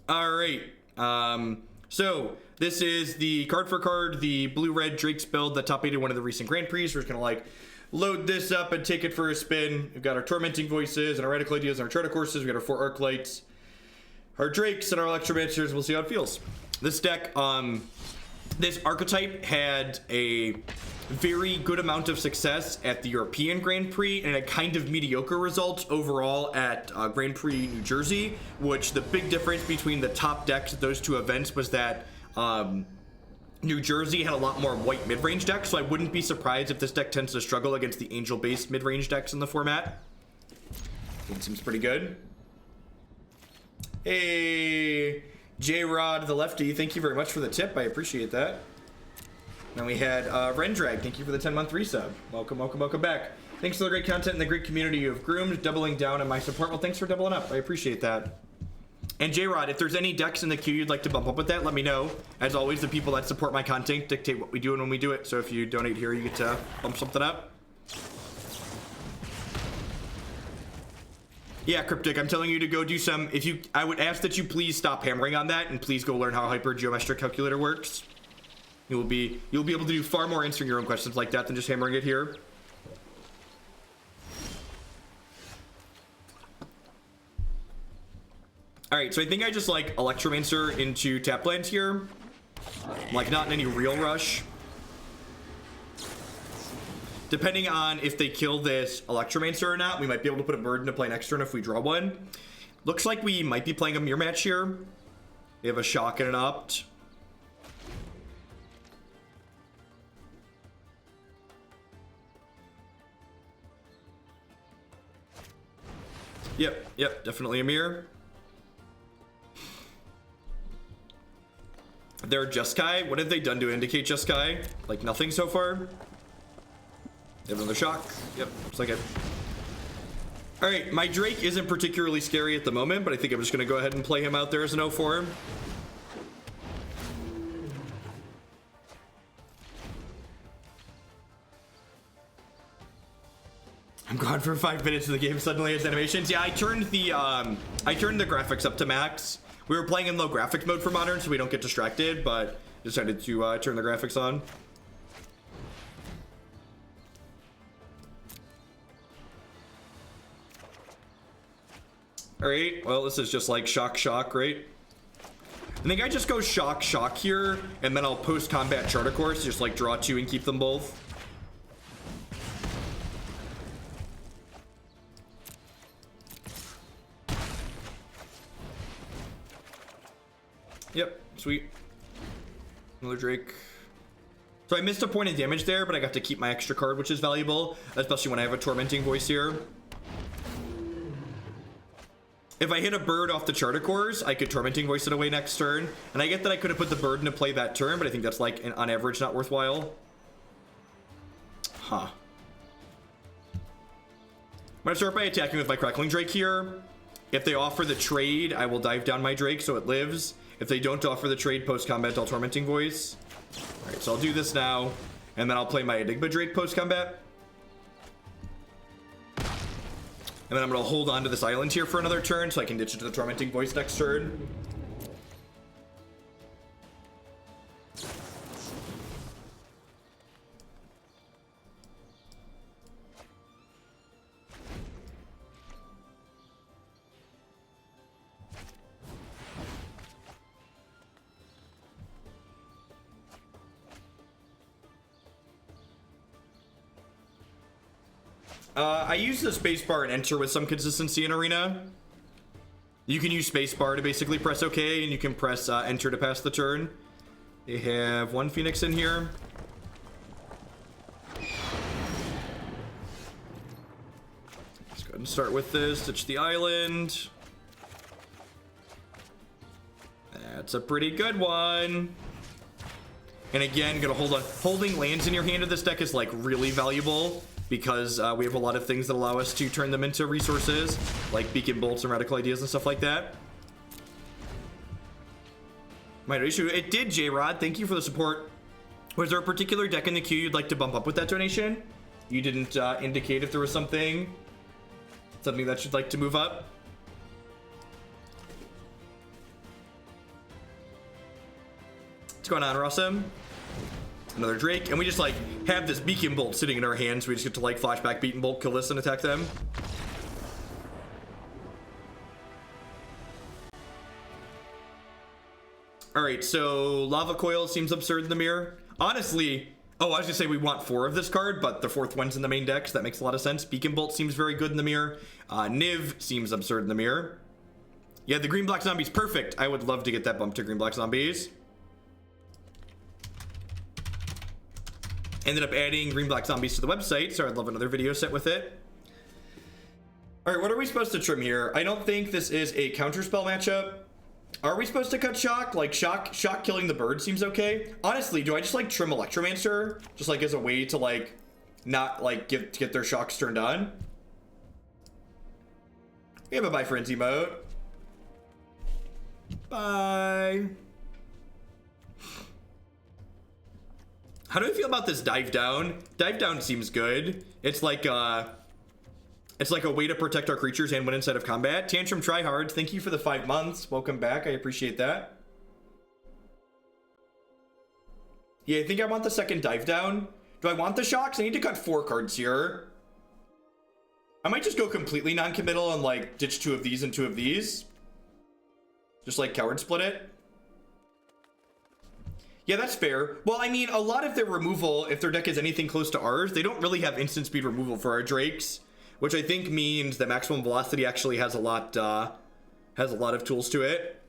All right. So this is the card for card, the blue-red Drake's build that top 8 in one of the recent Grand Prix. We're just gonna like load this up and take it for a spin. We've got our Tormenting Voices and our Radical Ideas and our Charter Courses. We got our 4 Arclights, our Drakes, and our Electromancers. We'll see how it feels. This deck, this archetype had a very good amount of success at the European Grand Prix and a kind of mediocre result overall at Grand Prix New Jersey, which the big difference between the top decks at those two events was that New Jersey had a lot more white mid-range decks, so I wouldn't be surprised if this deck tends to struggle against the angel-based mid-range decks in the format. It seems pretty good. Hey, J-Rod the Lefty, thank you very much for the tip. I appreciate that. Then we had Rendrag, thank you for the 10-month resub. Welcome, welcome, welcome back. Thanks for the great content and the great community you have groomed, doubling down on my support. Well, thanks for doubling up. I appreciate that. And J-Rod, if there's any decks in the queue you'd like to bump up with that, let me know. As always, the people that support my content dictate what we do and when we do it. So if you donate here, you get to bump something up. Yeah, Cryptic, I'm telling you to go do some. I would ask that you please stop hammering on that and please go learn how Hyper Geometric Calculator works. You'll be able to do far more answering your own questions like that than just hammering it here. All right, so I think I just like Electromancer into tap land here. Like not in any real rush. Depending on if they kill this Electromancer or not, we might be able to put a bird into play next turn if we draw one. Looks like we might be playing a mirror match here. We have a shock and an opt. Yep, definitely a mirror. They're Jeskai. What have they done to indicate Jeskai? Like nothing so far. They have another shock. Yep, looks like it. All right, my Drake isn't particularly scary at the moment, but I think I'm just gonna go ahead and play him out there as an 0-4. I'm gone for 5 minutes and the game suddenly has animations. Yeah, I turned the graphics up to max. We were playing in low graphics mode for modern, so we don't get distracted, but decided to turn the graphics on. All right, well, this is just like shock, right? I think I just go shock here, and then I'll post-combat Charter Course, just like draw 2 and keep them both. Yep, sweet. Another Drake. So I missed a point of damage there, but I got to keep my extra card, which is valuable, especially when I have a Tormenting Voice here. If I hit a bird off the Charter Course, I could Tormenting Voice it away next turn. And I get that I could have put the bird into play that turn, but I think that's like, on average, not worthwhile. Huh. I'm gonna start by attacking with my Crackling Drake here. If they offer the trade, I will dive down my Drake so it lives. If they don't offer the trade post-combat, I'll Tormenting Voice. Alright, so I'll do this now, and then I'll play my Enigma Drake post-combat. And then I'm going to hold on to this island here for another turn, so I can ditch it to the Tormenting Voice next turn. I use the spacebar and enter with some consistency in Arena. You can use spacebar to basically press OK, and you can press enter to pass the turn. They have 1 Pheonix in here. Let's go ahead and start with this. Ditch the island. That's a pretty good one. And again, gonna hold on. Holding lands in your hand of this deck is like really valuable, because we have a lot of things that allow us to turn them into resources, like Beacon Bolts and Radical Ideas and stuff like that. Minor issue. It did, J-Rod. Thank you for the support. Was there a particular deck in the queue you'd like to bump up with that donation? You didn't indicate if there was something that you'd like to move up. What's going on, Rossum? Another Drake, and we just like have this beacon bolt sitting in our hands. We just get to like flashback beacon bolt, kill this, and attack them. All right, so Lava Coil seems absurd in the mirror. Honestly, oh, I was gonna say we want 4 of this card, but the 4th one's in the main deck, so that makes a lot of sense. Beacon Bolt seems very good in the mirror. Niv seems absurd in the mirror. Yeah, the green-black zombie's perfect. I would love to get that bump to green-black zombies. Ended up adding green-black zombies to the website, so I'd love another video set with it. All right, what are we supposed to trim here? I don't think this is a counterspell matchup. Are we supposed to cut shock? Like shock killing the bird seems okay. Honestly, do I just like trim Electromancer just like as a way to like not like get their shocks turned on? We have a bye frenzy mode. Bye. How do I feel about this dive down? Dive down seems good. It's like a way to protect our creatures and win inside of combat. Tantrum Tryhard, thank you for the 5 months. Welcome back. I appreciate that. Yeah, I think I want the second dive down. Do I want the shocks? I need to cut 4 cards here. I might just go completely non-committal and like ditch 2 of these and 2 of these. Just like coward split it. Yeah, that's fair. Well, I mean, a lot of their removal, if their deck is anything close to ours, they don't really have instant speed removal for our Drakes, which I think means that maximum velocity actually has a lot of tools to it.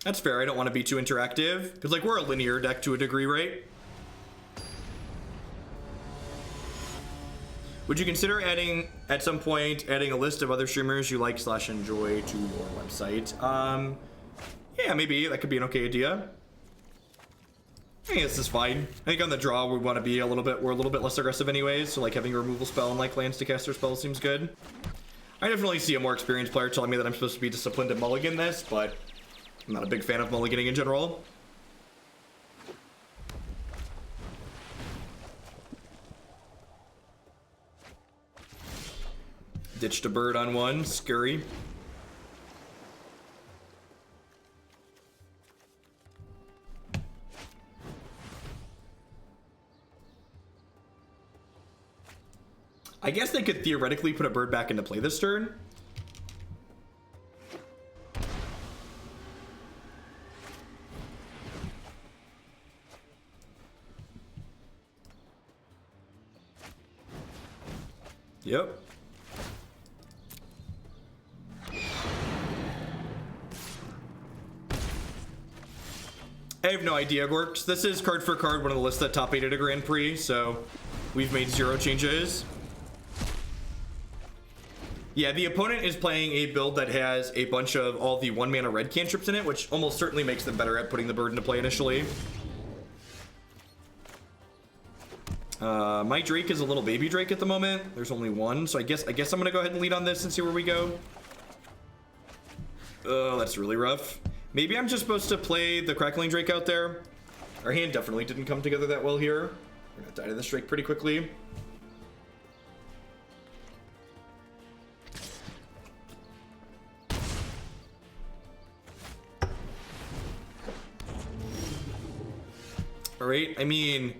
That's fair. I don't want to be too interactive because like we're a linear deck to a degree, right? Would you consider adding, at some point, adding a list of other streamers you like / enjoy to your website? Yeah, maybe that could be an okay idea. I think this is fine. I think on the draw we want to be we're a little bit less aggressive anyways, so like having a removal spell and like lands to cast their spells seems good. I definitely see a more experienced player telling me that I'm supposed to be disciplined and mulligan this, but I'm not a big fan of mulliganing in general. Ditched a bird on one, scurry. I guess they could theoretically put a bird back into play this turn. Yep. I have no idea, Gorks. This is card for card one of the lists that top 8 at a Grand Prix, so we've made 0 changes. Yeah, the opponent is playing a build that has a bunch of all the 1 mana red cantrips in it, which almost certainly makes them better at putting the bird into play initially. My Drake is a little baby Drake at the moment. There's only one, so I guess I'm gonna go ahead and lead on this and see where we go. Oh, that's really rough. Maybe I'm just supposed to play the Crackling Drake out there. Our hand definitely didn't come together that well here. We're gonna die to this Drake pretty quickly. Alright, I mean,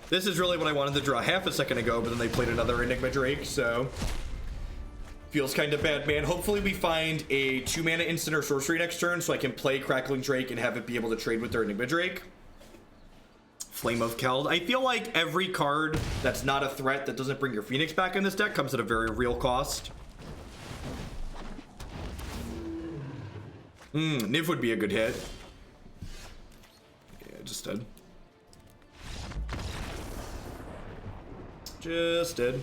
this is really what I wanted to draw half a second ago, but then they played another Enigma Drake, so feels kind of bad, man. Hopefully we find a 2 mana instant or sorcery next turn so I can play Crackling Drake and have it be able to trade with their Enigma Drake. Flame of Keld. I feel like every card that's not a threat that doesn't bring your Pheonix back in this deck comes at a very real cost. Niv would be a good hit. Yeah, just did. Just did.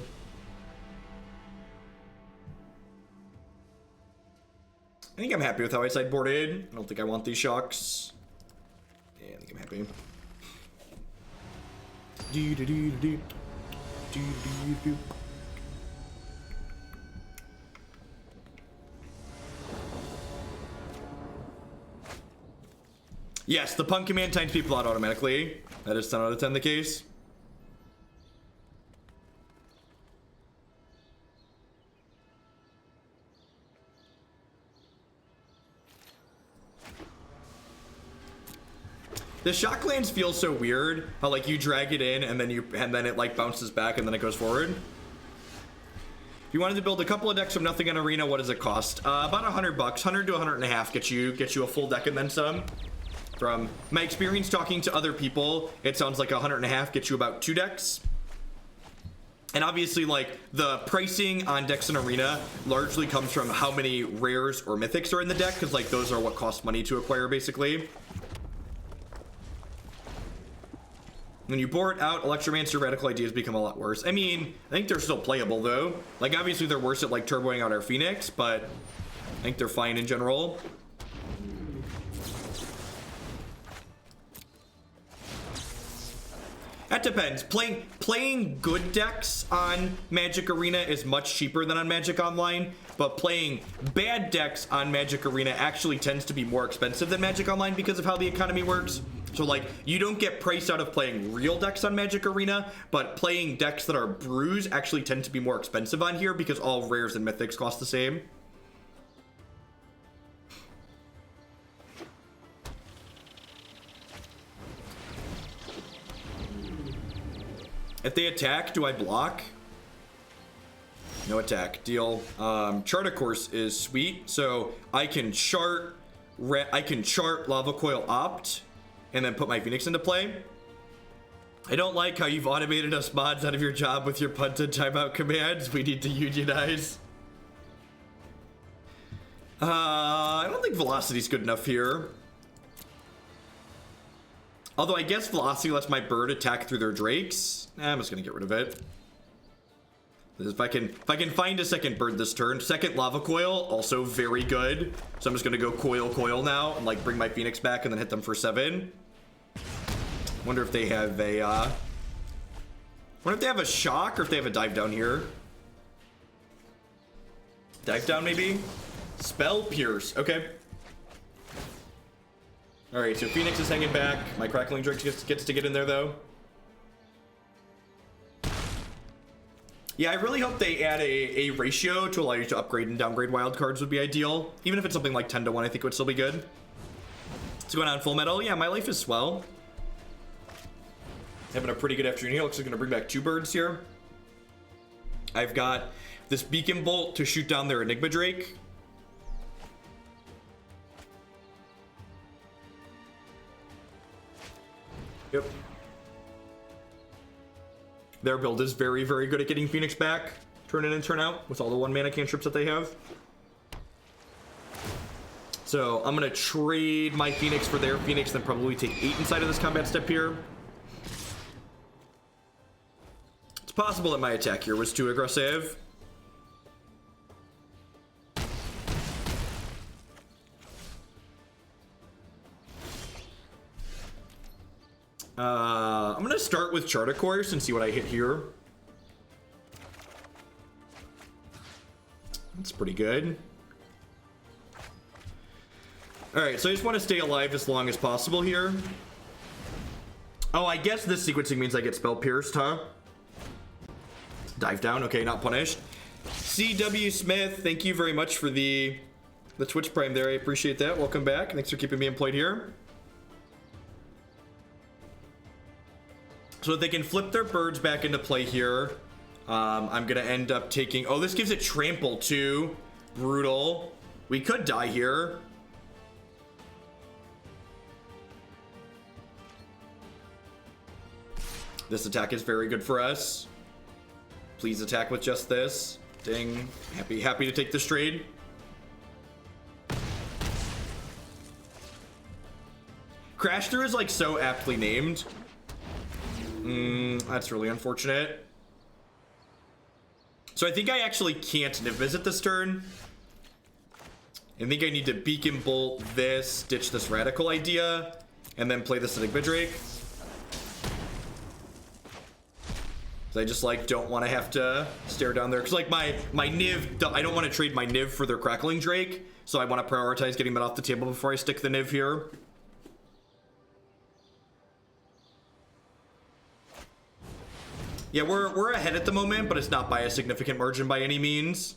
I think I'm happy with how I sideboarded. I don't think I want these shocks. Yeah, I think I'm happy. Yes, the Punk command times people out automatically. That is 10 out of 10 the case. The shock lands feel so weird. How like you drag it in and then it like bounces back and then it goes forward. If you wanted to build a couple of decks from nothing in Arena, what does it cost? About $100, 100 to 150 get you a full deck and then some. From my experience talking to other people, it sounds like 150 gets you about 2 decks. And obviously, like, the pricing on decks in Arena largely comes from how many rares or mythics are in the deck, because, like, those are what cost money to acquire, basically. When you board out, Electromancer radical ideas become a lot worse. I mean, I think they're still playable, though. Like, obviously, they're worse at, like, turboing out our Pheonix, but I think they're fine in general. That depends. Playing good decks on Magic Arena is much cheaper than on Magic Online, but playing bad decks on Magic Arena actually tends to be more expensive than Magic Online because of how the economy works. So like, you don't get priced out of playing real decks on Magic Arena, but playing decks that are brews actually tend to be more expensive on here because all rares and mythics cost the same. If they attack, do I block? No attack. Deal. Chart of course is sweet, so I can chart Lava Coil opt, and then put my Pheonix into play. I don't like how you've automated us mods out of your job with your punt and timeout commands. We need to unionize. I don't think Velocity's good enough here. Although I guess Velocity lets my bird attack through their drakes. I'm just gonna get rid of it. If I can find a second bird this turn. Second Lava Coil, also very good. So I'm just gonna go coil now and like bring my Pheonix back and then hit them for 7. Wonder if they have a wonder if they have a shock or if they have a dive down here. Dive down maybe? Spell Pierce, okay. Alright, so Pheonix is hanging back. My Crackling Drake gets to get in there, though. Yeah, I really hope they add a ratio to allow you to upgrade and downgrade wild cards would be ideal. Even if it's something like 10 to 1, I think it would still be good. What's going on, Full Metal? Yeah, my life is swell. Having a pretty good afternoon here. Looks like I'm going to bring back 2 birds here. I've got this Beacon Bolt to shoot down their Enigma Drake. Yep. Their build is very, very good at getting Pheonix back, turn in and turn out, with all the 1-mana cantrips that they have. So I'm gonna trade my Pheonix for their Pheonix, then probably take 8 inside of this combat step here. It's possible that my attack here was too aggressive. I'm gonna start with Chart of Course and see what I hit here. That's pretty good. Alright, so I just want to stay alive as long as possible here. Oh, I guess this sequencing means I get Spell Pierced, huh? Dive down, okay, not punished. CW Smith, thank you very much for the Twitch Prime there. I appreciate that. Welcome back. Thanks for keeping me employed here. So they can flip their birds back into play here. I'm gonna end up taking... Oh, this gives it trample too. Brutal. We could die here. This attack is very good for us. Please attack with just this. Ding. Happy to take this trade. Crash Through is like so aptly named. That's really unfortunate. So I think I actually can't visit this turn. I think I need to Beacon Bolt this, ditch this Radical idea, and then play this Enigma Drake. I just like don't want to have to stare down there because like my Niv, I don't want to trade my Niv for their Crackling Drake, so I want to prioritize getting that off the table before I stick the Niv here. Yeah, we're ahead at the moment, but it's not by a significant margin by any means.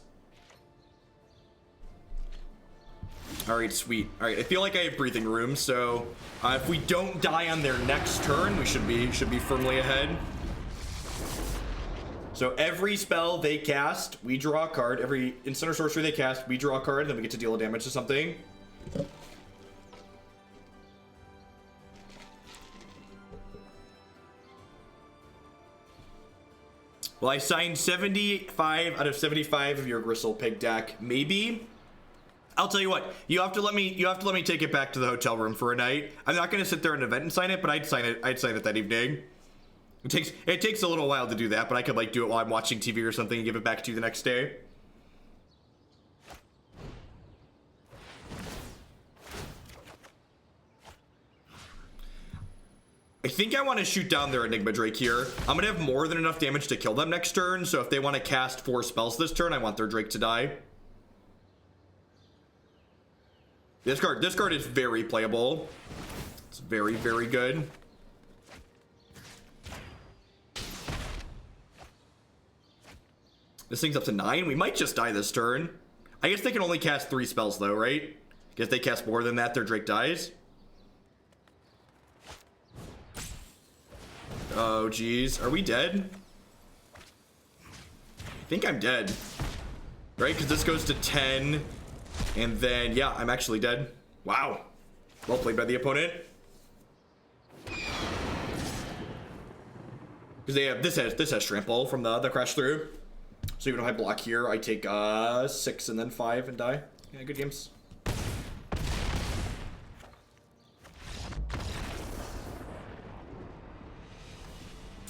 All right, sweet. All right, I feel like I have breathing room, so if we don't die on their next turn, we should be firmly ahead. So every spell they cast, we draw a card. Every instant or sorcery they cast, we draw a card, then we get to deal damage to something. Well, I signed 75 out of 75 of your Gristle Pig deck. Maybe. I'll tell you what. You have to let me take it back to the hotel room for a night. I'm not going to sit there in an event and sign it, but I'd sign it that evening. It takes a little while to do that, but I could like do it while I'm watching TV or something and give it back to you the next day. I think I want to shoot down their Enigma Drake here. I'm going to have more than enough damage to kill them next turn, so if they want to cast 4 spells this turn, I want their Drake to die. This card is very playable. It's very, very good. This thing's up to 9. We might just die this turn. I guess they can only cast 3 spells though, right? I guess they cast more than that, their Drake dies. Oh, geez. Are we dead? I think I'm dead. Right? Because this goes to 10. And then, yeah, I'm actually dead. Wow. Well played by the opponent. Because they have, this has trample from the crash through. So even if I block here, I take 6 and then 5 and die. Yeah, good games.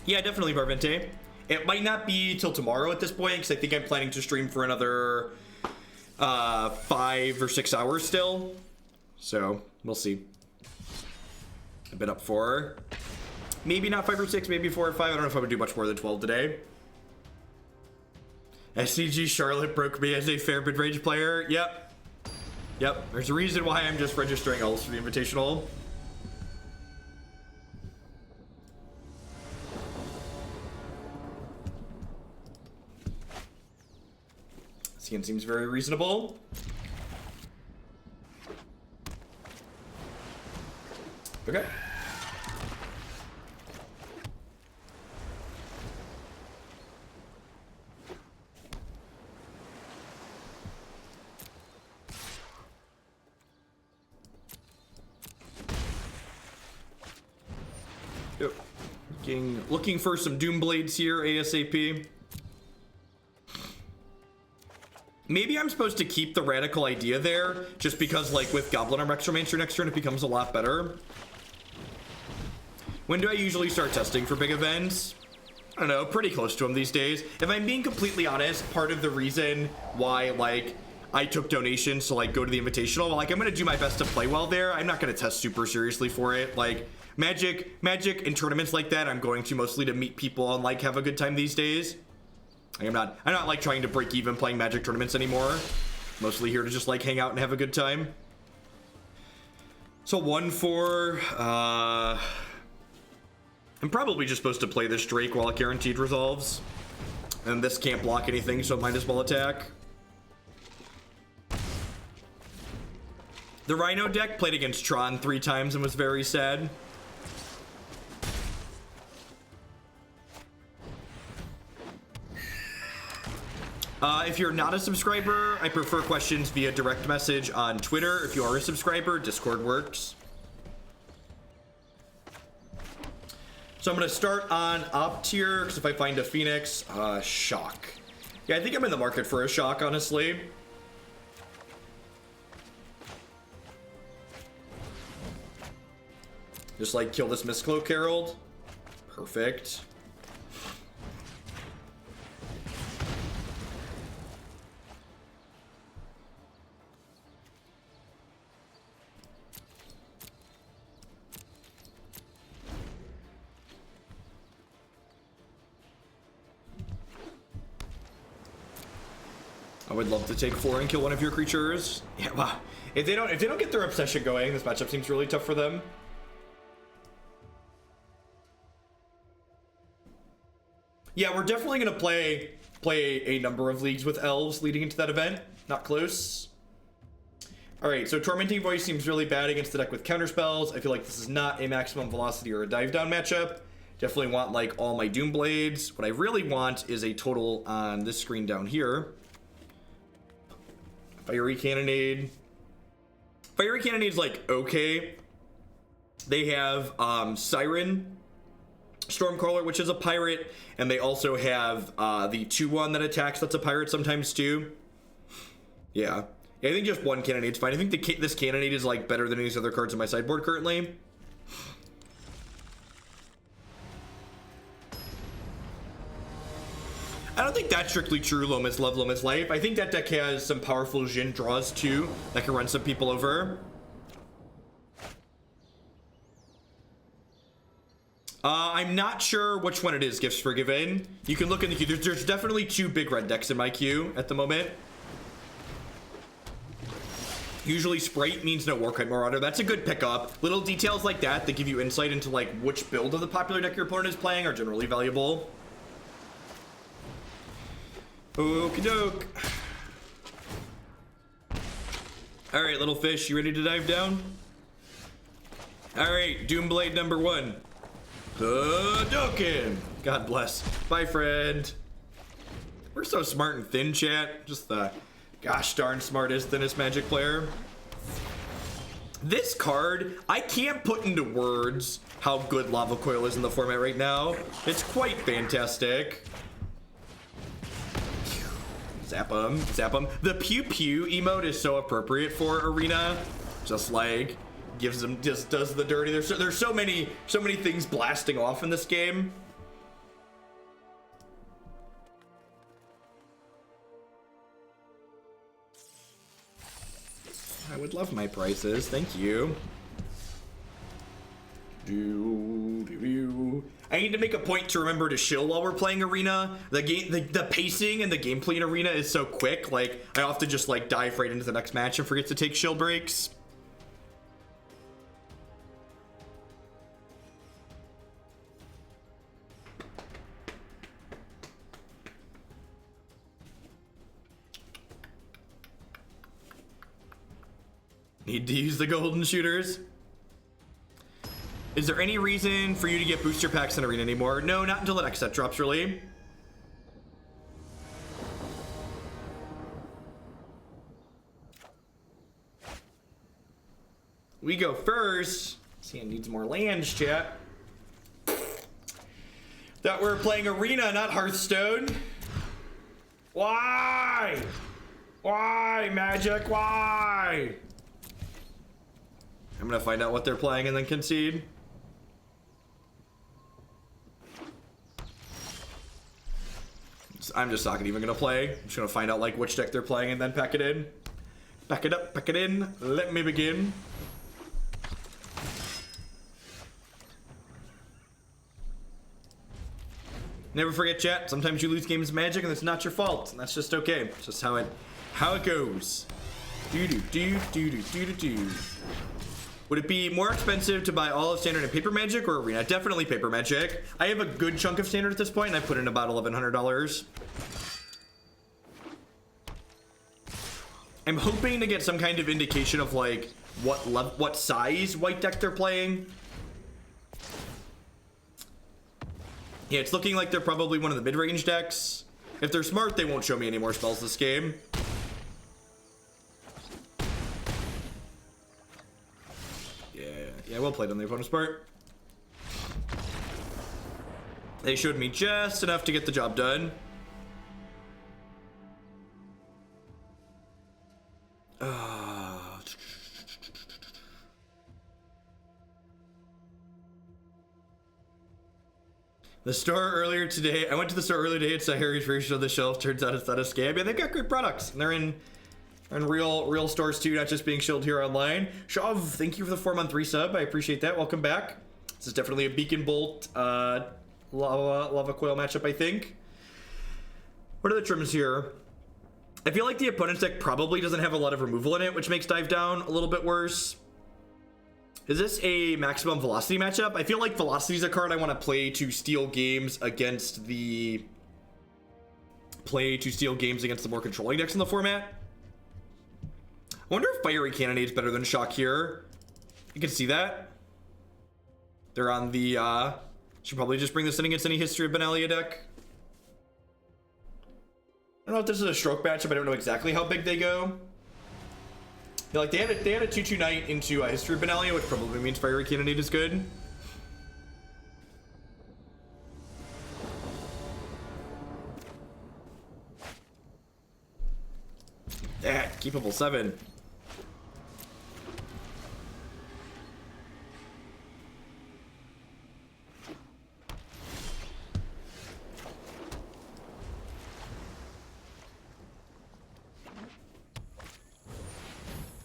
Yeah, definitely Varvente. It might not be till tomorrow at this point, because I think I'm planning to stream for another 5 or 6 hours still. So, we'll see. I've been up for maybe not 5 or 6, maybe 4 or 5. I don't know if I would do much more than 12 today. SCG Charlotte broke me as a fair mid-range player. Yep. There's a reason why I'm just registering ults for the Invitational. Skin seems very reasonable. Okay. Yep. Looking for some Doom Blades here, ASAP. Maybe I'm supposed to keep the Radical Idea there, just because, like, with Goblin Electromancer next turn, it becomes a lot better. When do I usually start testing for big events? I don't know, pretty close to them these days. If I'm being completely honest, part of the reason why, like, I took donations to, like, go to the Invitational, like, I'm gonna do my best to play well there. I'm not gonna test super seriously for it. Like, Magic in tournaments like that, I'm going to mostly to meet people and, like, have a good time these days. I'm not like trying to break even playing Magic tournaments anymore. Mostly here to just like hang out and have a good time. So 1-4. I'm probably just supposed to play this Drake while it guaranteed resolves. And this can't block anything, so it might as well attack. The Rhino deck played against Tron 3 times and was very sad. If you're not a subscriber, I prefer questions via direct message on Twitter. If you are a subscriber, Discord works. So I'm going to start on Op tier, because if I find a Pheonix, shock. Yeah, I think I'm in the market for a shock, honestly. Just like kill this Mistcloak Herald. Perfect. I would love to take 4 and kill one of your creatures. Yeah, wow. If they don't get their obsession going, this matchup seems really tough for them. Yeah, we're definitely gonna play a number of leagues with elves leading into that event. Not close. Alright, so Tormenting Voice seems really bad against the deck with counterspells. I feel like this is not a maximum velocity or a dive down matchup. Definitely want like all my Doom Blades. What I really want is a total on this screen down here. Fiery Cannonade. Fiery Cannonade's like okay. They have Siren Stormcaller, which is a pirate, and they also have the 2/1 that attacks. That's a pirate sometimes too. Yeah. I think just one Cannonade's fine. I think this Cannonade is like better than these other cards in my sideboard currently. I don't think that's strictly true, Lomas Love, Lomas Life. I think that deck has some powerful Jhin draws too that can run some people over. I'm not sure which one it is, Gifts Forgiven. You can look in the queue. There's definitely 2 big red decks in my queue at the moment. Usually Sprite means no Warkite Marauder. That's a good pickup. Little details like that give you insight into like which build of the popular deck your opponent is playing are generally valuable. Okie doke. Alright, little fish, you ready to dive down? Alright, Doomblade number 1. Hadouken! God bless. Bye, friend. We're so smart and thin, chat. Just the gosh darn smartest, thinnest Magic player. This card, I can't put into words how good Lava Coil is in the format right now. It's quite fantastic. Zap him, zap him. The pew pew emote is so appropriate for Arena. Just like gives them, just does the dirty. There's so many things blasting off in this game. I would love my prices, thank you. I need to make a point to remember to shill while we're playing Arena. The pacing and the gameplay in Arena is so quick. Like I often just like dive right into the next match and forget to take shill breaks. Need to use the golden shooters. Is there any reason for you to get booster packs in Arena anymore? No, not until the next set drops, really. We go first. See, it needs more lands, chat. Thought we were playing Arena, not Hearthstone. Why? Why, Magic? Why? I'm gonna find out what they're playing and then concede. I'm just not even gonna play. I'm just gonna find out like which deck they're playing and then pack it in. Pack it up, pack it in. Let me begin. Never forget, chat. Sometimes you lose games of Magic and it's not your fault. And that's just okay. It's just how it goes. Do. Would it be more expensive to buy all of Standard and Paper Magic or Arena? Definitely Paper Magic. I have a good chunk of Standard at this point, and I put in about $1,100. I'm hoping to get some kind of indication of like what size white deck they're playing. Yeah, it's looking like they're probably one of the mid-range decks. If they're smart, they won't show me any more spells this game. Yeah, well played on the opponent's part. They showed me just enough to get the job done. The store earlier today, I went to the store earlier today, it's a Harry's version of the shelf. Turns out it's not a scam. Yeah, they've got great products. And they're in real stores too, not just being shilled here online. Shav, thank you for the 4-month resub. I appreciate that. Welcome back. This is definitely a Beacon Bolt Lava Coil matchup, I think. What are the trims here? I feel like the opponent's deck probably doesn't have a lot of removal in it, which makes dive down a little bit worse. Is this a maximum velocity matchup? I feel like velocity is a card I want to play to steal games against the more controlling decks in the format. wonder if Fiery Cannonade is better than Shock here. You can see that. They're on the, should probably just bring this in against any History of Benalia deck. I don't know if this is a stroke matchup. I don't know exactly how big they go. Yeah, like they had a 2/2 Knight into History of Benalia, which probably means Fiery Cannonade is good. Yeah, keepable 7.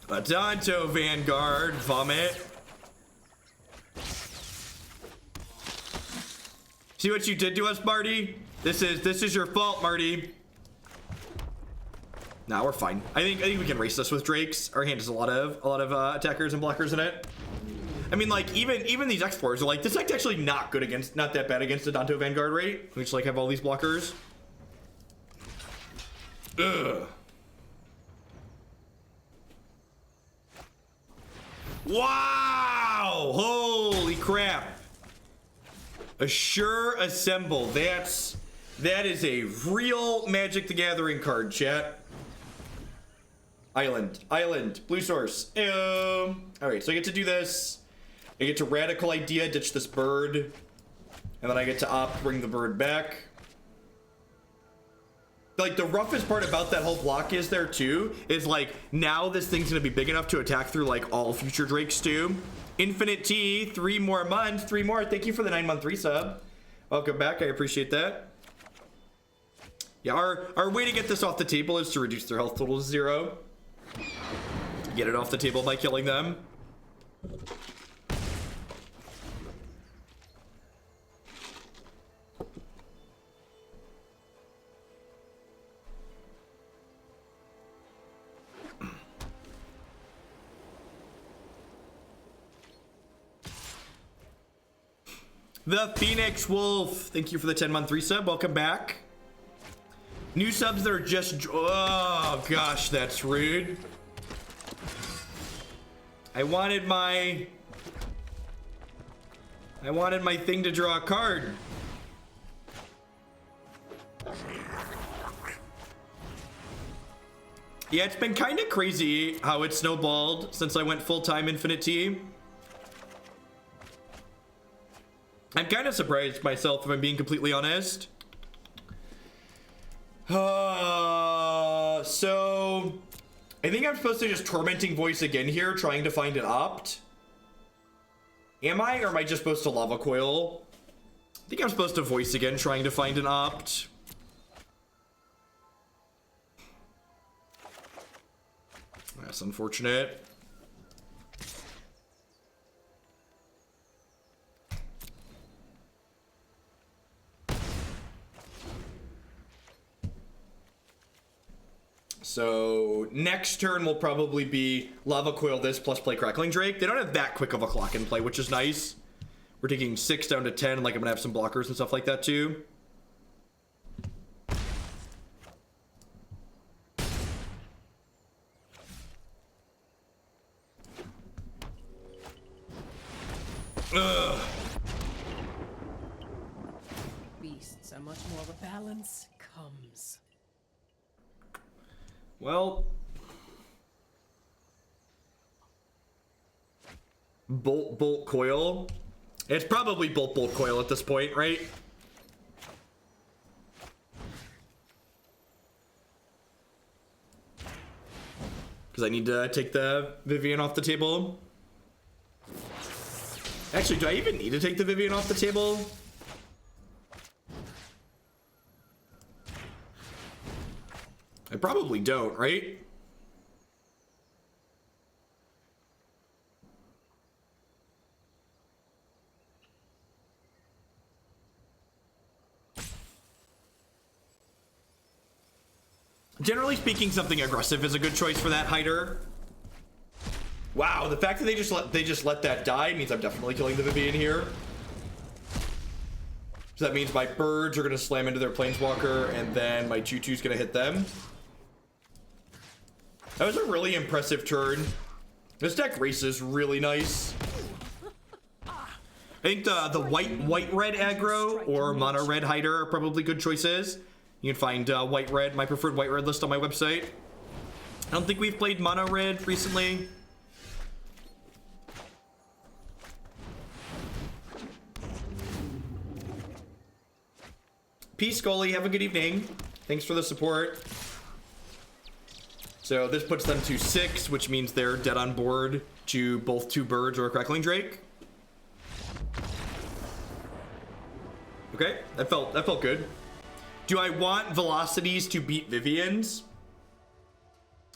Adonto Vanguard, vomit. See what you did to us, Marty? This is your fault, Marty. Nah, we're fine. I think we can race this with Drakes. Our hand has a lot of attackers and blockers in it. I mean, like even these explorers are like, this deck's actually not that bad against Adonto Vanguard, right? We just like have all these blockers. Ugh. Wow! Holy crap! Assure Assemble. That is a real Magic the Gathering card, chat. Island, blue source. Alright, so I get to do this. I get to Radical Idea, ditch this bird. And then I get to opt, bring the bird back. Like, the roughest part about that whole block is there, too, is, like, now this thing's gonna be big enough to attack through, like, all future Drakes, too. Infinite T, 3 more months, 3 more. Thank you for the 9-month resub. Welcome back, I appreciate that. Yeah, our way to get this off the table is to reduce their health total to 0. Get it off the table by killing them. The Phoenix Wolf, thank you for the 10-month resub. Welcome back. New subs that are just, oh gosh, that's rude. I wanted my thing to draw a card. Yeah, it's been kind of crazy how it snowballed since I went full-time Infinite T. I'm kind of surprised myself, if I'm being completely honest. So I think I'm supposed to just Tormenting Voice again here, trying to find an opt. Am I, or am I just supposed to Lava Coil? I think I'm supposed to Voice again, trying to find an opt. That's unfortunate. So next turn will probably be Lava Coil this plus play Crackling Drake. They don't have that quick of a clock in play, which is nice. We're taking 6 down to 10. Like, I'm gonna have some blockers and stuff like that too. Ugh. Beasts are much more of a balance comes. Well, Bolt Coil. It's probably Bolt Coil at this point, right? Because I need to take the Vivian off the table. Actually, do I even need to take the Vivian off the table? I probably don't, right? Generally speaking, something aggressive is a good choice for that hider. Wow, the fact that they just let that die means I'm definitely killing the Vivian here. So that means my birds are gonna slam into their planeswalker, and then my 2/2's gonna hit them. That was a really impressive turn. This deck races really nice. I think the white-red aggro or mono-red hider are probably good choices. You can find white-red, my preferred white-red list on my website. I don't think we've played mono-red recently. Peace, Scully. Have a good evening. Thanks for the support. So this puts them to 6, which means they're dead on board to both 2 birds or a Crackling Drake. Okay, that felt good. Do I want velocities to beat Vivian's?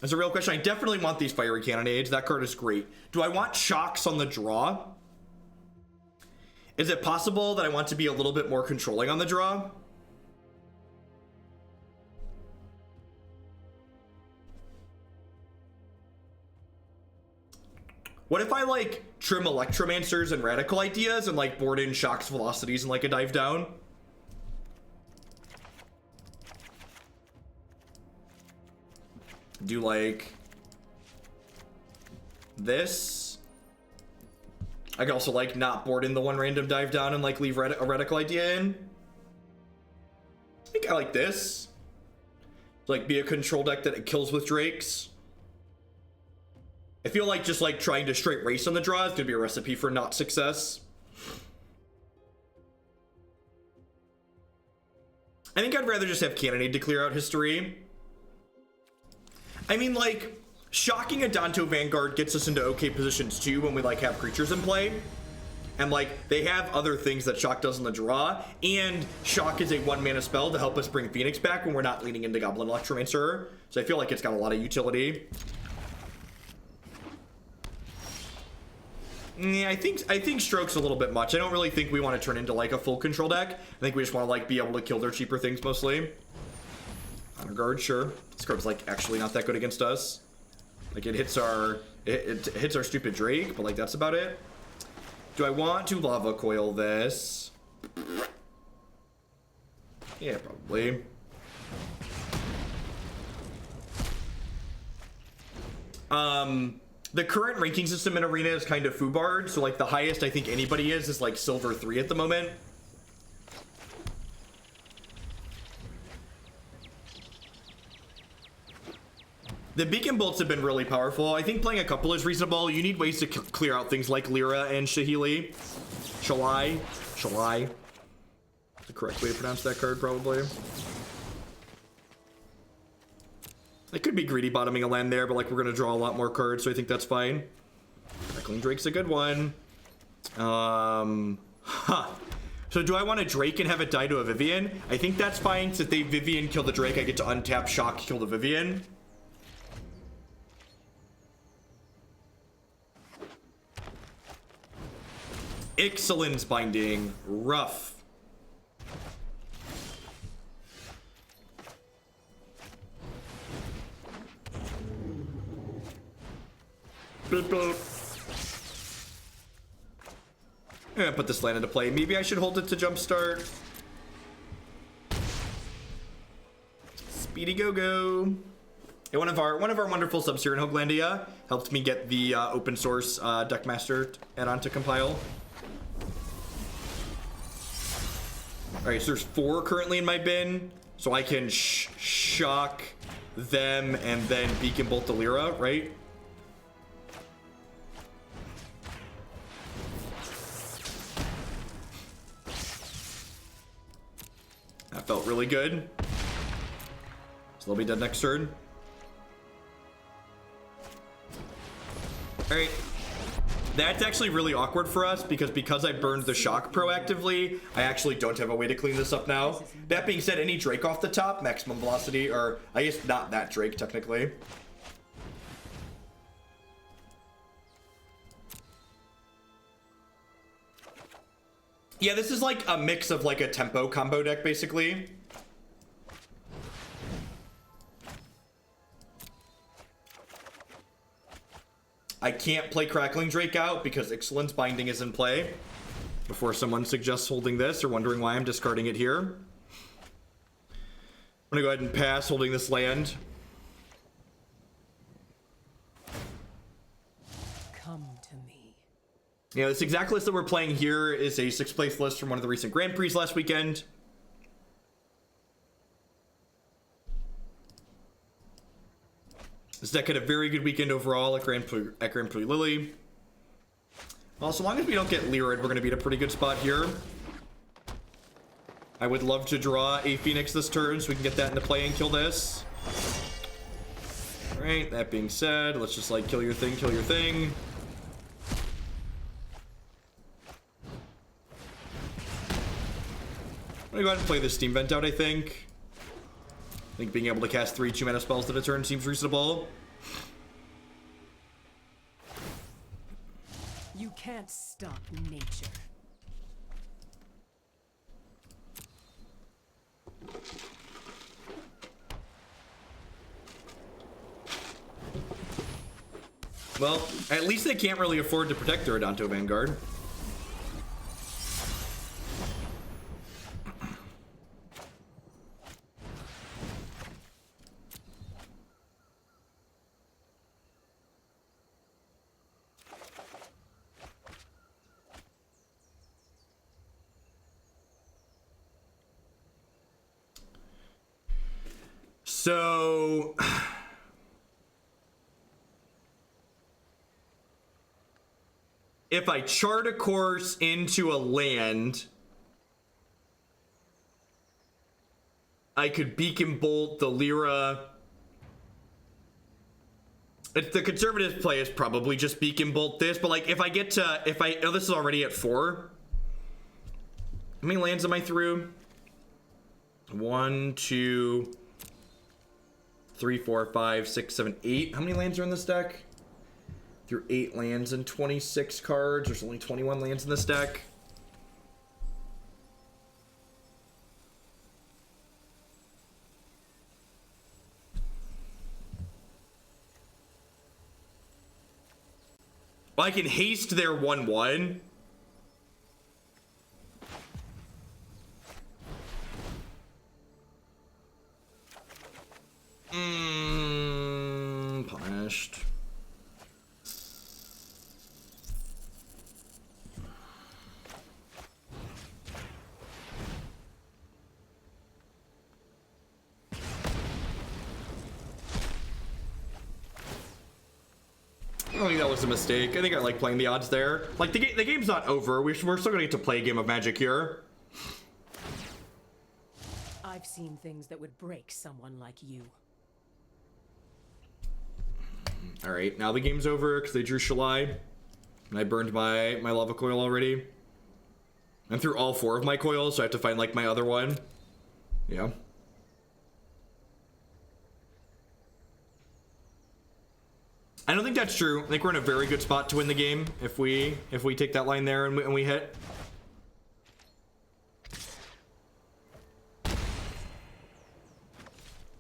That's a real question. I definitely want these Fiery Cannonades. That card is great. Do I want shocks on the draw? Is it possible that I want to be a little bit more controlling on the draw? What if I like trim Electromancers and Radical Ideas and like board in shocks, velocities, and like a dive down? Do like this. I could also like not board in the one random dive down and like leave a Radical Idea in. I think I like this. Like be a control deck that it kills with Drakes. I feel like just like trying to straight race on the draw is gonna be a recipe for not success. I think I'd rather just have Cannonade to clear out history. I mean, like, shocking a Danto Vanguard gets us into okay positions too when we like have creatures in play. And like, they have other things that Shock does in the draw, and Shock is a 1-mana spell to help us bring Pheonix back when we're not leaning into Goblin Electromancer. So I feel like it's got a lot of utility. Yeah, I think Stroke's a little bit much. I don't really think we want to turn into like a full control deck. I think we just want to like be able to kill their cheaper things mostly. Honor Guard, sure. This card's like actually not that good against us. Like it hits our stupid Drake, but like that's about it. Do I want to Lava Coil this? Yeah, probably. The current ranking system in Arena is kind of foobarred, so like the highest I think anybody is like Silver 3 at the moment. The Beacon Bolts have been really powerful. I think playing a couple is reasonable. You need ways to clear out things like Lyra and Shahili. Shalai. The correct way to pronounce that card, probably. I could be greedy bottoming a land there, but like we're gonna draw a lot more cards, so I think that's fine. Crackling Drake's a good one. So do I want a Drake and have it die to a Vivian? I think that's fine, since they Vivian kill the Drake, I get to untap Shock, kill the Vivian. Ixalan's Binding, rough. Beep, beep. I'm gonna put this land into play. Maybe I should hold it to jumpstart. Speedy go-go. Yeah, one of our wonderful subs here in Hoaglandia helped me get the open source Deckmaster add-on to compile. Alright, so there's 4 currently in my bin, so I can shock them and then Beacon Bolt the Lyra, right? That felt really good. So they'll be dead next turn. Alright. That's actually really awkward for us because I burned the shock proactively, I actually don't have a way to clean this up now. That being said, any Drake off the top, maximum velocity, or I guess not that Drake technically. Yeah, this is like a mix of like a tempo combo deck basically. I can't play Crackling Drake out because Ixalan's Binding is in play. Before someone suggests holding this or wondering why I'm discarding it here. I'm gonna go ahead and pass holding this land. You know, this exact list that we're playing here is a 6th place list from one of the recent Grand Prix last weekend. This deck had a very good weekend overall at Grand Prix Lily. Well, so long as we don't get Lyrid, we're going to be in a pretty good spot here. I would love to draw a Pheonix this turn so we can get that into play and kill this. Alright, that being said, let's just like kill your thing, kill your thing. I'm gonna go ahead and play this Steam Vent out, I think. I think being able to cast 3 2-mana spells at a turn seems reasonable. You can't stop nature. Well, at least they can't really afford to protect their Adanto Vanguard. So if I chart a course into a land, I could Beacon Bolt the Lyra. It's the conservative play is probably just Beacon Bolt this, but like if I get to, oh, this is already at 4. How many lands am I through? 1, 2, 3, 4, 5, 6, 7, 8. How many lands are in this deck? Through 8 lands and 26 cards. There's only 21 lands in this deck. Well, I can haste their 1/1. Punished. I don't think that was a mistake. I think I like playing the odds there. Like, the game's not over. We're still gonna get to play a game of Magic here. I've seen things that would break someone like you. Alright, now the game's over because they drew Sultai. And I burned my Lava Coil already. I'm through all 4 of my coils, so I have to find, like, my other one. Yeah. I don't think that's true. I think we're in a very good spot to win the game if we take that line there and we hit. I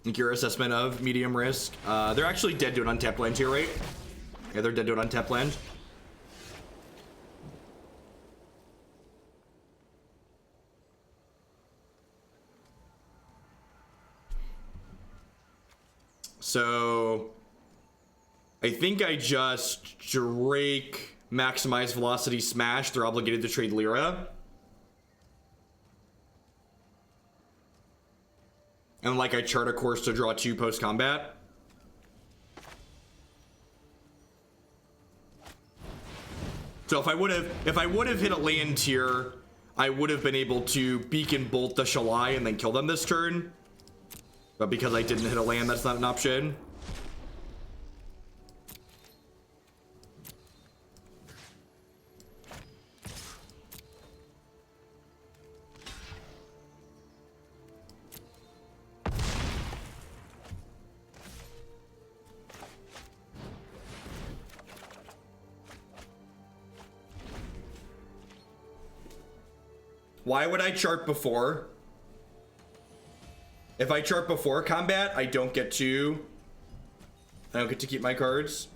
think your assessment of medium risk. They're actually dead to an untapped land here, right? Yeah, they're dead to an untapped land. So I think I just Drake maximize velocity smash. They're obligated to trade Lyra. And like I chart a course to draw 2 post combat. So if I would have hit a land here, I would have been able to Beacon Bolt the Sultai and then kill them this turn. But because I didn't hit a land, that's not an option. Why would I chart before? If I chart before combat, I don't get to keep my cards.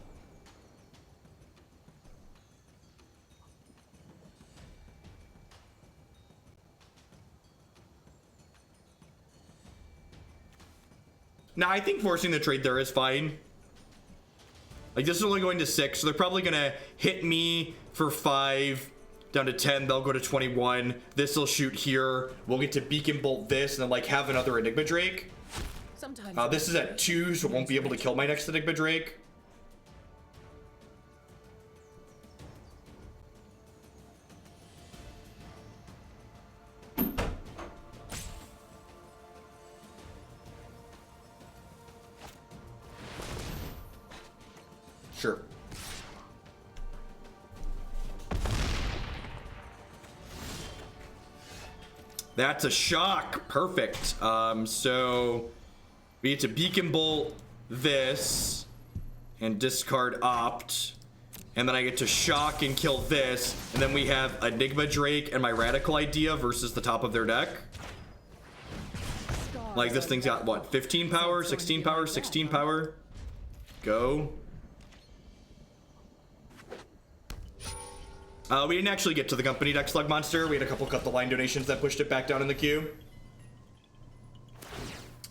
Now, I think forcing the trade there is fine. Like, this is only going to 6, so they're probably gonna hit me for 5, down to 10, they'll go to 21. This will shoot here. We'll get to Beacon Bolt this, and then, like, have another Enigma Drake. This is at 2, so it won't be able to kill my next Enigma Drake. Sure. That's a shock. Perfect. So we get to Beacon Bolt this and discard Opt. And then I get to shock and kill this. And then we have Enigma Drake and my Radical Idea versus the top of their deck. Like, this thing's got what? 15 power, 16 power, 16 power. Go. We didn't actually get to the company deck Slug Monster. We had a couple cut the line donations that pushed it back down in the queue.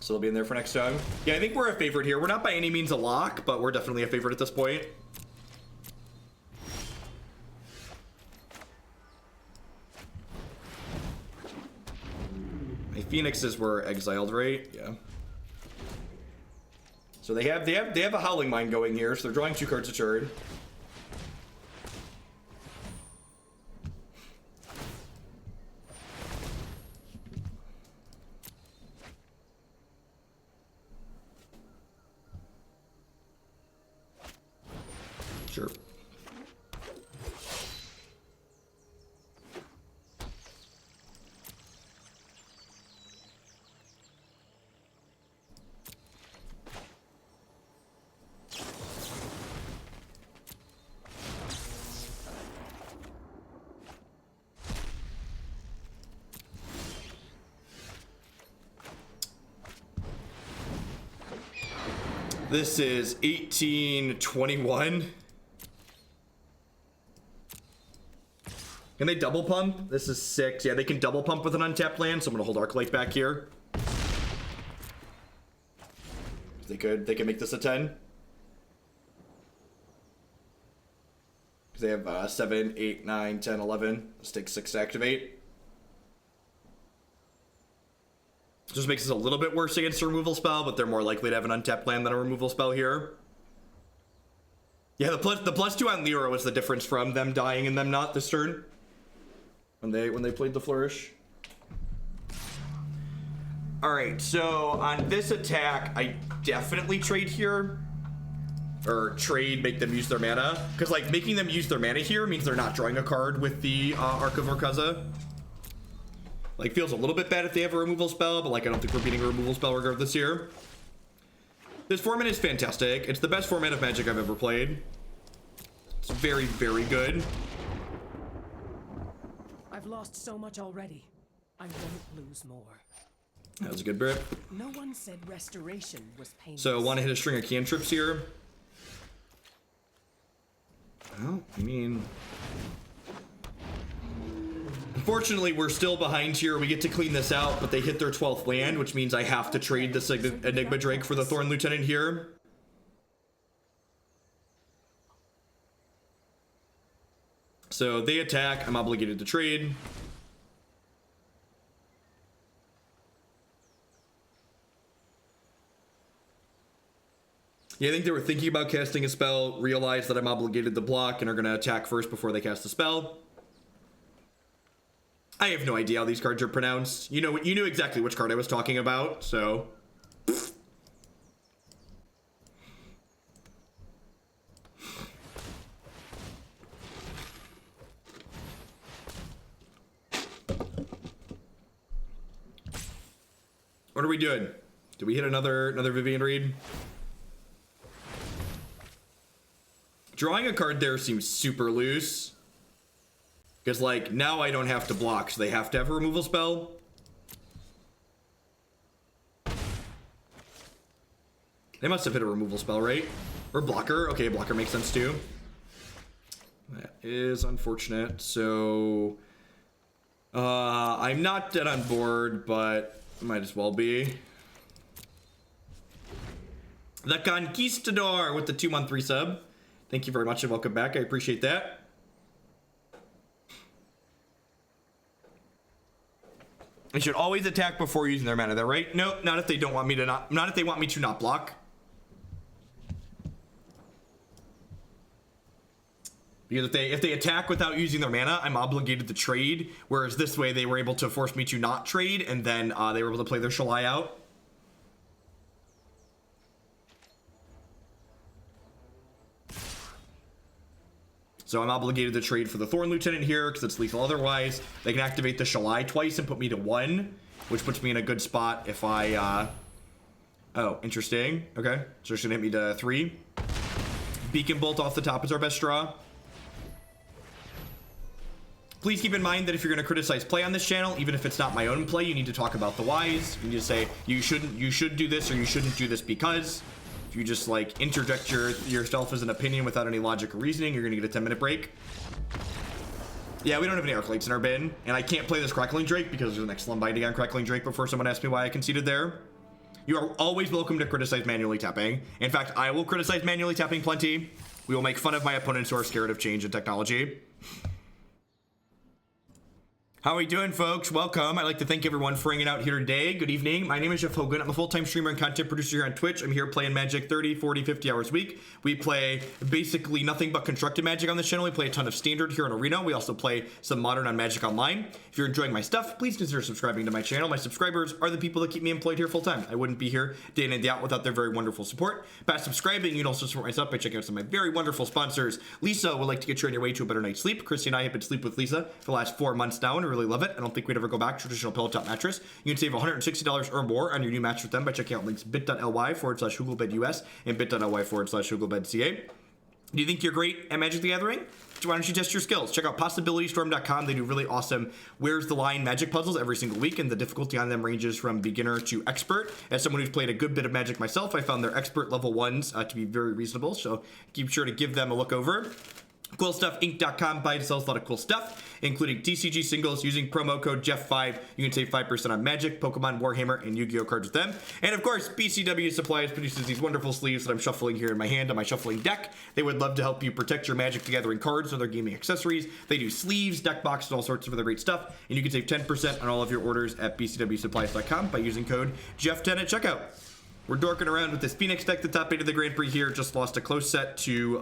So they'll be in there for next time. Yeah, I think we're a favorite here. We're not by any means a lock, but we're definitely a favorite at this point. My Phoenixes were exiled, right? Yeah. So they have a Howling Mine going here, so they're drawing 2 cards a turn. Sure. This is 1821. Can they double pump? This is 6. Yeah, they can double pump with an untapped land, so I'm gonna hold Arclight back here. They can make this a 10. They have 7, 8, 9, 10, 11. Let's take 6 to activate. Just makes this a little bit worse against a removal spell, but they're more likely to have an untapped land than a removal spell here. Yeah, the +2 on Lyra was the difference from them dying and them not this turn. When they played the Flourish. Alright, so on this attack, I definitely trade here. Or trade, make them use their mana. Because, like, making them use their mana here means they're not drawing a card with the Arc of Urkaza. Like, feels a little bit bad if they have a removal spell, but, like, I don't think we're beating a removal spell regardless here. This format is fantastic. It's the best format of Magic I've ever played. It's very, very good. I've lost so much already. I won't lose more. That was a good Brit. No one said restoration was painless. So, want to hit a string of cantrips here? Well, I mean... Unfortunately, we're still behind here. We get to clean this out, but they hit their 12th land, which means I have to trade this Enigma Drake for the Thorn Lieutenant here. So they attack. I'm obligated to trade. Yeah, I think they were thinking about casting a spell, realized that I'm obligated to block, and are going to attack first before they cast a spell. I have no idea how these cards are pronounced. You knew exactly which card I was talking about, so... What are we doing? Did we hit another Vivian Reed? Drawing a card there seems super loose. Because, like, now I don't have to block, so they have to have a removal spell. They must have hit a removal spell, right? Or blocker. Okay, blocker makes sense too. That is unfortunate. So, I'm not dead on board, but might as well be. The Conquistador with the 2-1-3 sub. Thank you very much and welcome back. I appreciate that. They should always attack before using their mana. That right? No, not if they don't want me to not if they want me to not block. Because if they attack without using their mana, I'm obligated to trade. Whereas this way, they were able to force me to not trade, and then they were able to play their Sultai out. So I'm obligated to trade for the Thorn Lieutenant here because it's lethal otherwise. They can activate the Sultai twice and put me to 1, which puts me in a good spot if I... Oh, interesting. Okay, so it's gonna hit me to 3. Beacon Bolt off the top is our best draw. Please keep in mind that if you're going to criticize play on this channel, even if it's not my own play, you need to talk about the whys. You need to say you should do this or you shouldn't do this because. If you just like interject yourself as an opinion without any logic or reasoning, you're going to get a 10-minute break. Yeah, we don't have any Arclights in our bin, and I can't play this Crackling Drake because there's an excellent binding on Crackling Drake before someone asks me why I conceded there. You are always welcome to criticize manually tapping. In fact, I will criticize manually tapping plenty. We will make fun of my opponents who are scared of change and technology. How are we doing, folks? Welcome. I'd like to thank everyone for hanging out here today. Good evening. My name is Jeff Hogan. I'm a full-time streamer and content producer here on Twitch. I'm here playing Magic 30, 40, 50 hours a week. We play basically nothing but constructed Magic on this channel. We play a ton of standard here in Arena. We also play some modern on Magic Online. If you're enjoying my stuff, please consider subscribing to my channel. My subscribers are the people that keep me employed here full-time. I wouldn't be here day in and day out without their very wonderful support. By subscribing, you can also support myself by checking out some of my very wonderful sponsors. Lisa would like to get you on your way to a better night's sleep. Christy and I have been sleep with Lisa for the last 4 months now and really love it. I don't think we'd ever go back to traditional pillow top mattress. You can save $160 or more on your new mattress with them by checking out links bit.ly/HugelBedUS and bit.ly/HugelBedCA. Do you think you're great at Magic the Gathering? Why don't you test your skills? Check out possibilitystorm.com. They do really awesome Where's the Line Magic puzzles every single week, and the difficulty on them ranges from beginner to expert. As someone who's played a good bit of Magic myself, I found their expert level ones to be very reasonable, so keep sure to give them a look over. CoolStuffInc.com buys and sells a lot of cool stuff, including TCG singles. Using promo code Jeff5, you can save 5% on Magic, Pokemon, Warhammer, and Yu-Gi-Oh cards with them. And of course, BCW Supplies produces these wonderful sleeves that I'm shuffling here in my hand on my shuffling deck. They would love to help you protect your Magic the Gathering cards and other gaming accessories. They do sleeves, deck boxes, and all sorts of other great stuff. And you can save 10% on all of your orders at BCWSupplies.com by using code Jeff10 at checkout. We're dorking around with this Pheonix deck, the top 8 of the Grand Prix here. Just lost a close set to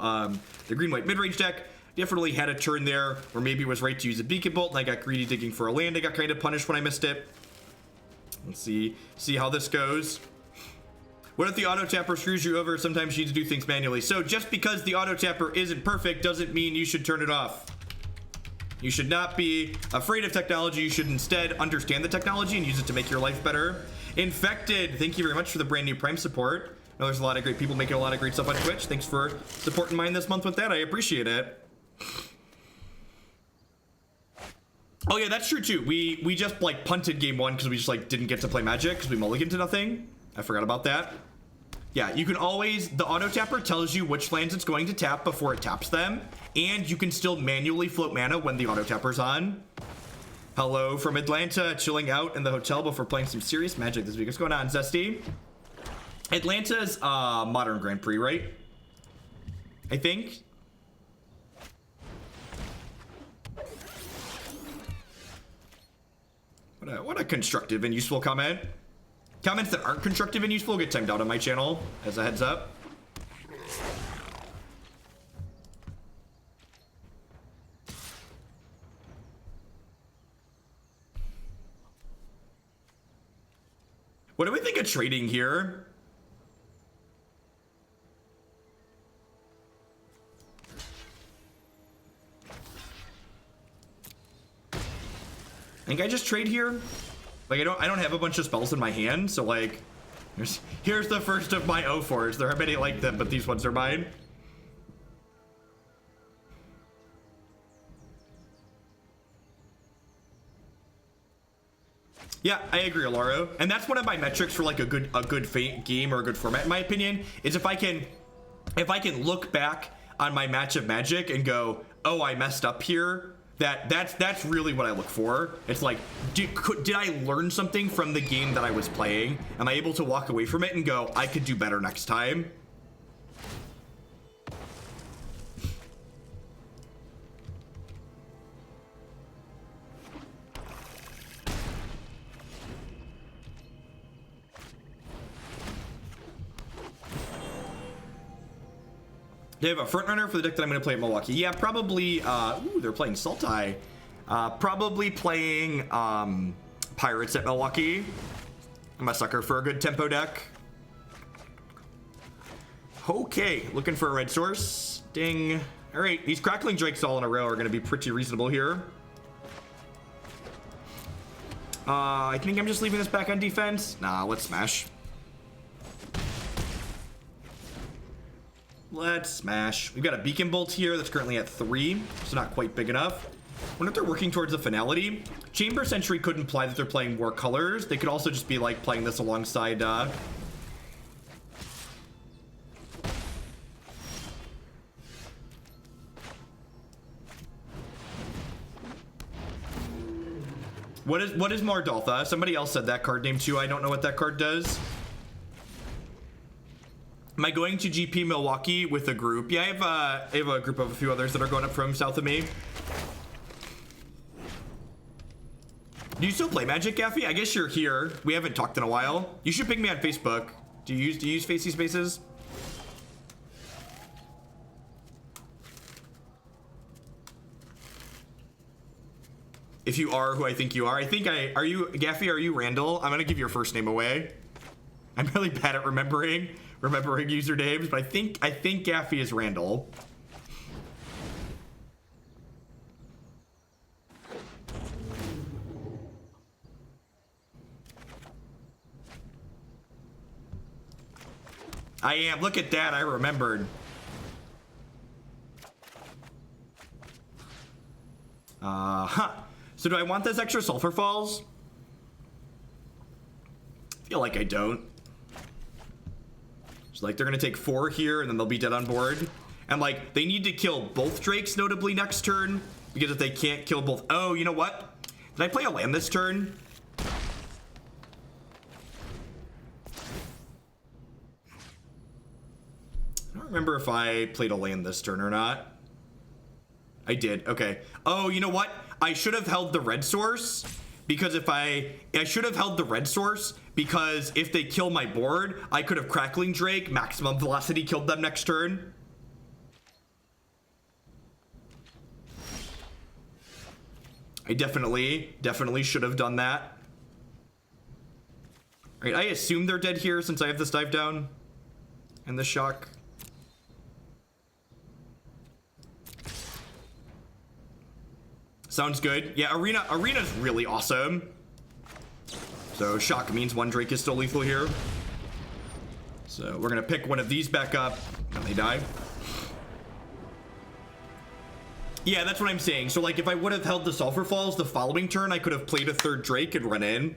the green-white mid-range deck. Definitely had a turn there, or maybe was right to use a Beacon Bolt, and I got greedy digging for a land. I got kind of punished when I missed it. Let's see how this goes. What if the auto tapper screws you over? Sometimes you need to do things manually. So just because the auto tapper isn't perfect doesn't mean you should turn it off. You should not be afraid of technology. You should instead understand the technology and use it to make your life better. Infected, thank you very much for the brand new Prime support. I know there's a lot of great people making a lot of great stuff on Twitch. Thanks for supporting mine this month with that. I appreciate it. Oh yeah, that's true too. We just like punted game 1 because we just like didn't get to play Magic because we mulliganed to nothing. I forgot about that. Yeah, you can always, the auto tapper tells you which lands it's going to tap before it taps them, and you can still manually float mana when the auto tapper's on. Hello from Atlanta, chilling out in the hotel before playing some serious Magic this week. What's going on, Zesty? Atlanta's modern Grand Prix, right? I think. What a constructive and useful comment. Comments that aren't constructive and useful get timed out on my channel, as a heads up. What do we think of trading here? I think I just trade here. Like I don't have a bunch of spells in my hand, so like here's the first of my O4s. There are many like them, but these ones are mine. Yeah, I agree, Alaro. And that's one of my metrics for like a good game or a good format, in my opinion, is if I can look back on my match of Magic and go, oh, I messed up here. That's really what I look for. It's like, did I learn something from the game that I was playing? Am I able to walk away from it and go, I could do better next time? They have a front runner for the deck that I'm going to play at Milwaukee. Yeah, probably. Ooh, they're playing Sultai. Probably playing Pirates at Milwaukee. I'm a sucker for a good tempo deck. Okay, looking for a red source. Ding. All right, these Crackling Drakes all in a row are going to be pretty reasonable here. I think I'm just leaving this back on defense. Nah, let's smash. Let's smash. We've got a Beacon Bolt here that's currently at 3, so not quite big enough. I wonder if they're working towards a finality. Chamber Sentry could imply that they're playing more colors. They could also just be like playing this alongside What is Mardaltha? Somebody else said that card name too. I don't know what that card does. Am I going to GP Milwaukee with a group? Yeah, I have a group of a few others that are going up from south of me. Do you still play Magic, Gaffy? I guess you're here. We haven't talked in a while. You should ping me on Facebook. Do you use Facey Spaces? If you are who I think you are. Are you Gaffy? Are you Randall? I'm gonna give your first name away. I'm really bad at remembering usernames, but I think Gaffy is Randall. I am. Look at that. I remembered. So do I want this extra Sulfur Falls? I feel like I don't. So like they're gonna take 4 here and then they'll be dead on board. And like they need to kill both Drakes notably next turn, because if they can't kill both, oh, you know what? Did I play a land this turn? I don't remember if I played a land this turn or not. I did. Okay. Oh, you know what? I should have held the red source, because I should have held the red source because if they kill my board, I could have Crackling Drake, maximum velocity, killed them next turn. I definitely should have done that. All right, I assume they're dead here since I have this dive down and the shock. Sounds good. Yeah, Arena's really awesome. So shock means 1 Drake is still lethal here. So we're gonna pick one of these back up and they die. Yeah, that's what I'm saying. So like if I would have held the Sulfur Falls the following turn, I could have played a 3rd Drake and run in.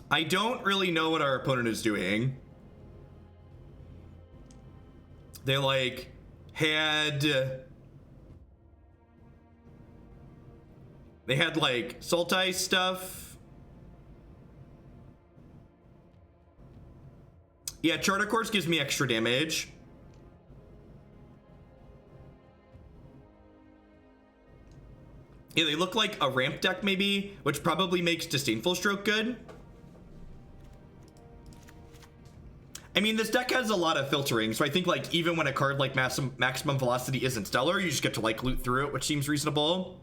I don't really know what our opponent is doing. They like had like Sultai stuff. Yeah, Charter Course gives me extra damage. Yeah, they look like a ramp deck maybe, which probably makes Disdainful Stroke good. I mean, this deck has a lot of filtering, so I think like even when a card like maximum velocity isn't stellar, you just get to like loot through it, which seems reasonable.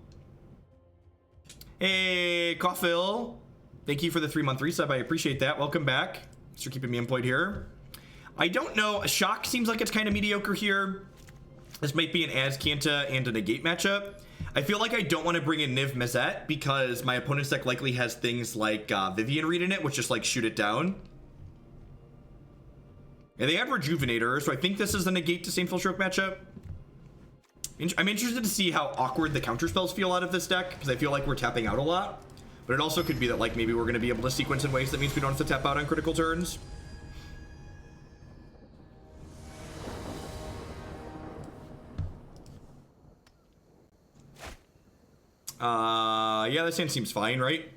Hey, Coffil, thank you for the 3-month resub. I appreciate that. Welcome back. Thanks for keeping me employed here. I don't know. A shock seems like it's kind of mediocre here. This might be an Azcanta and a negate matchup. I feel like I don't want to bring in Niv Mizzet because my opponent's deck likely has things like Vivian Reed in it, which just like shoot it down. Yeah, they have Rejuvenator, so I think this is the negate Disdainful Stroke matchup. I'm interested to see how awkward the counter spells feel out of this deck, because I feel like we're tapping out a lot. But it also could be that like maybe we're going to be able to sequence in ways that means we don't have to tap out on critical turns. Yeah, this hand seems fine, right?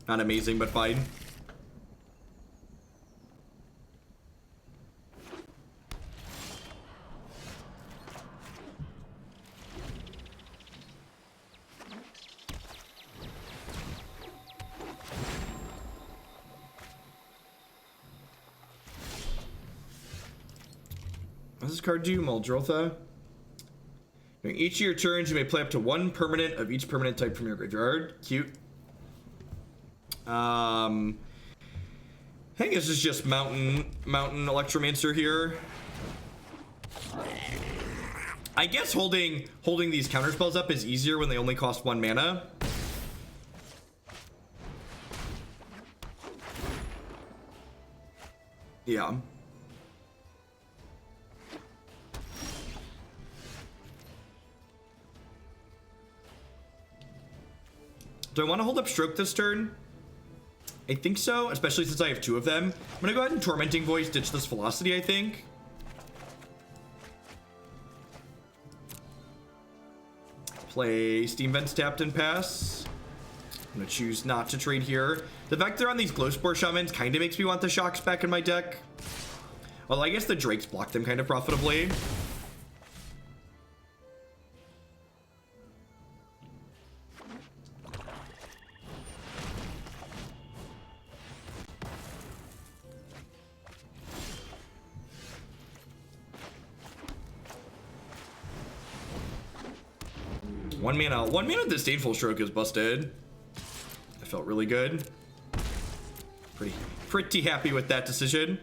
Not amazing, but fine. What does this card do? Muldrotha. During each of your turns, you may play up to one permanent of each permanent type from your graveyard. Cute. I think this is just Mountain Electromancer here. I guess holding these counter spells up is easier when they only cost 1 mana. Yeah. Do I want to hold up Stroke this turn? I think so, especially since I have 2 of them. I'm gonna go ahead and Tormenting Voice, ditch this Velocity, I think. Play Steam Vents tapped and pass. I'm gonna choose not to trade here. The fact they're on these Glowspore Shamans kind of makes me want the Shocks back in my deck. Although I guess the Drakes block them kind of profitably. One mana Disdainful Stroke is busted. I felt really good. Pretty happy with that decision.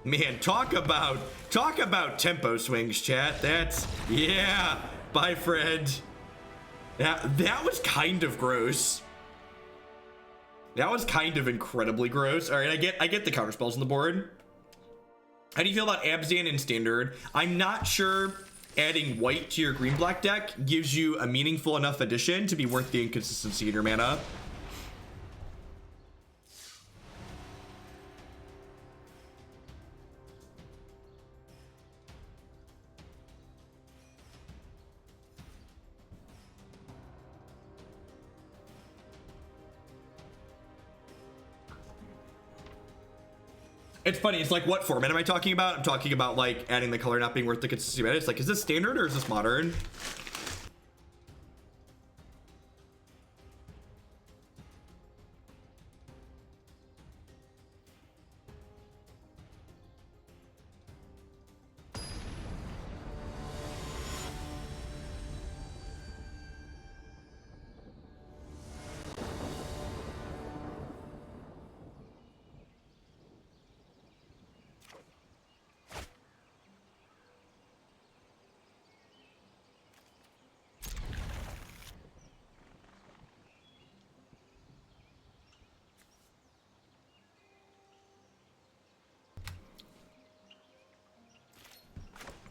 Man, talk about tempo swings, chat. Yeah. Bye, Fred. That was kind of gross. That was kind of incredibly gross. All right, I get the counter spells on the board. How do you feel about Abzan in Standard? I'm not sure adding white to your green-black deck gives you a meaningful enough addition to be worth the inconsistency in your mana. It's funny, it's like, what format am I talking about? I'm talking about like adding the color not being worth the consistency. It's like, is this standard or is this modern?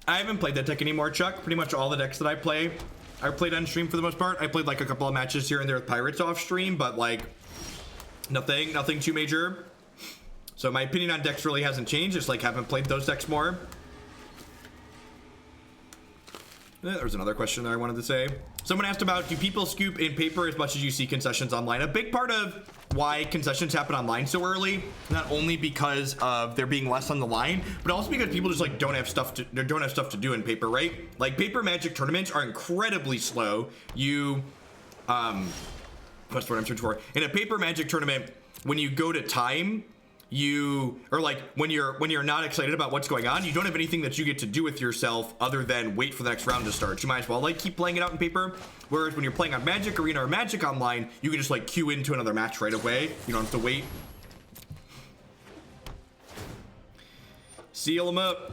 I haven't played that deck anymore, Chuck. Pretty much all the decks that I play, I played on stream for the most part. I played like a couple of matches here and there with Pirates off stream, but like nothing too major. So my opinion on decks really hasn't changed. Just like haven't played those decks more. There's another question that I wanted to say. Someone asked about, do people scoop in paper as much as you see concessions online? A big part of why concessions happen online so early, not only because of there being less on the line, but also because people just like don't have stuff to do in paper, right? Like paper Magic tournaments are incredibly slow. You what's what I'm searching for? In a paper Magic tournament, when you go to time, when you're not excited about what's going on, you don't have anything that you get to do with yourself other than wait for the next round to start. You might as well like keep playing it out in paper. Whereas when you're playing on Magic Arena or Magic Online, you can just like queue into another match right away. You don't have to wait. Seal them up.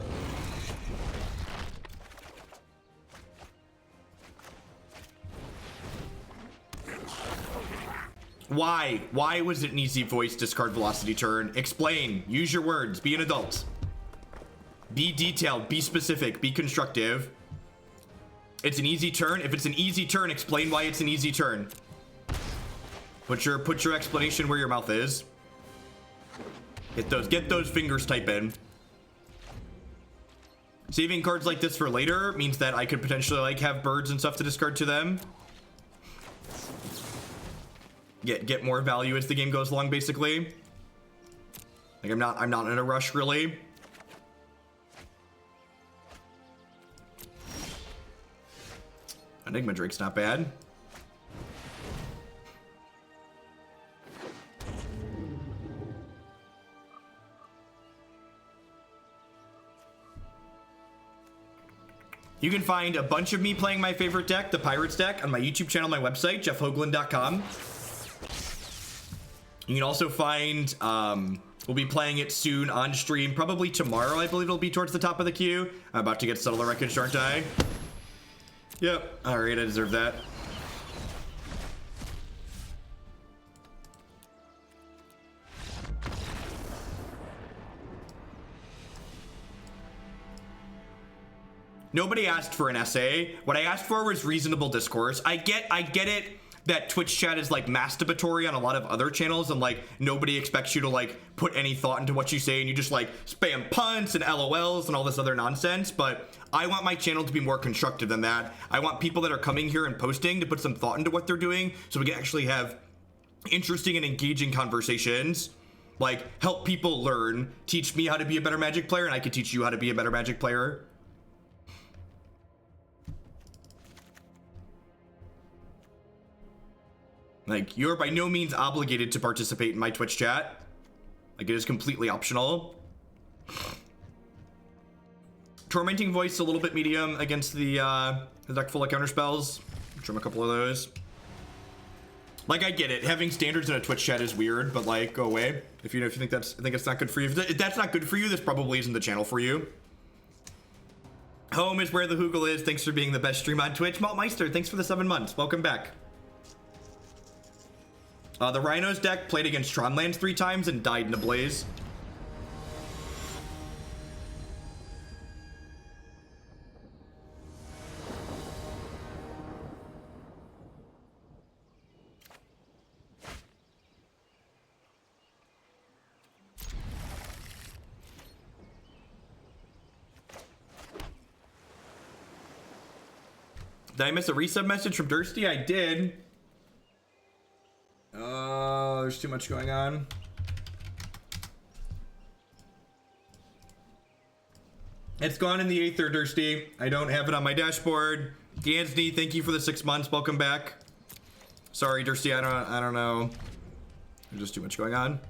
Why? Why was it an easy voice discard velocity turn? Explain. Use your words. Be an adult. Be detailed. Be specific. Be constructive. It's an easy turn. If it's an easy turn, explain why it's an easy turn. Put your explanation where your mouth is. Get those fingers typing. Saving cards like this for later means that I could potentially like have birds and stuff to discard to them. Get more value as the game goes along, basically. Like I'm not in a rush really. Enigma Drake's not bad. You can find a bunch of me playing my favorite deck, the Pirates deck, on my YouTube channel, my website, jeffhoagland.com. You can also find, we'll be playing it soon on stream, probably tomorrow, I believe it'll be towards the top of the queue. I'm about to get Settle the Wreckage, aren't I? Yep, alright, I deserve that. Nobody asked for an essay. What I asked for was reasonable discourse. I get it that Twitch chat is like masturbatory on a lot of other channels, and like nobody expects you to like put any thought into what you say, and you just like spam punts and LOLs and all this other nonsense. But I want my channel to be more constructive than that. I want people that are coming here and posting to put some thought into what they're doing, so we can actually have interesting and engaging conversations. Like, help people learn, teach me how to be a better Magic player, and I can teach you how to be a better Magic player. Like, you're by no means obligated to participate in my Twitch chat. Like, it is completely optional. Tormenting Voice a little bit medium against the deck full of counter spells. Trim a couple of those. Like, I get it. Having standards in a Twitch chat is weird, but like, go away. If you think it's not good for you. If that's not good for you, this probably isn't the channel for you. Home is where the Hoogle is. Thanks for being the best stream on Twitch. Maltmeister, thanks for the 7 months. Welcome back. The Rhinos deck played against Tronlands 3 times and died in a blaze. Did I miss a resub message from Dursty? I did. There's too much going on. It's gone in the Aether, Dursty. I don't have it on my dashboard. Gansney, thank you for the 6 months. Welcome back. Sorry, Dursty. I don't know. There's just too much going on.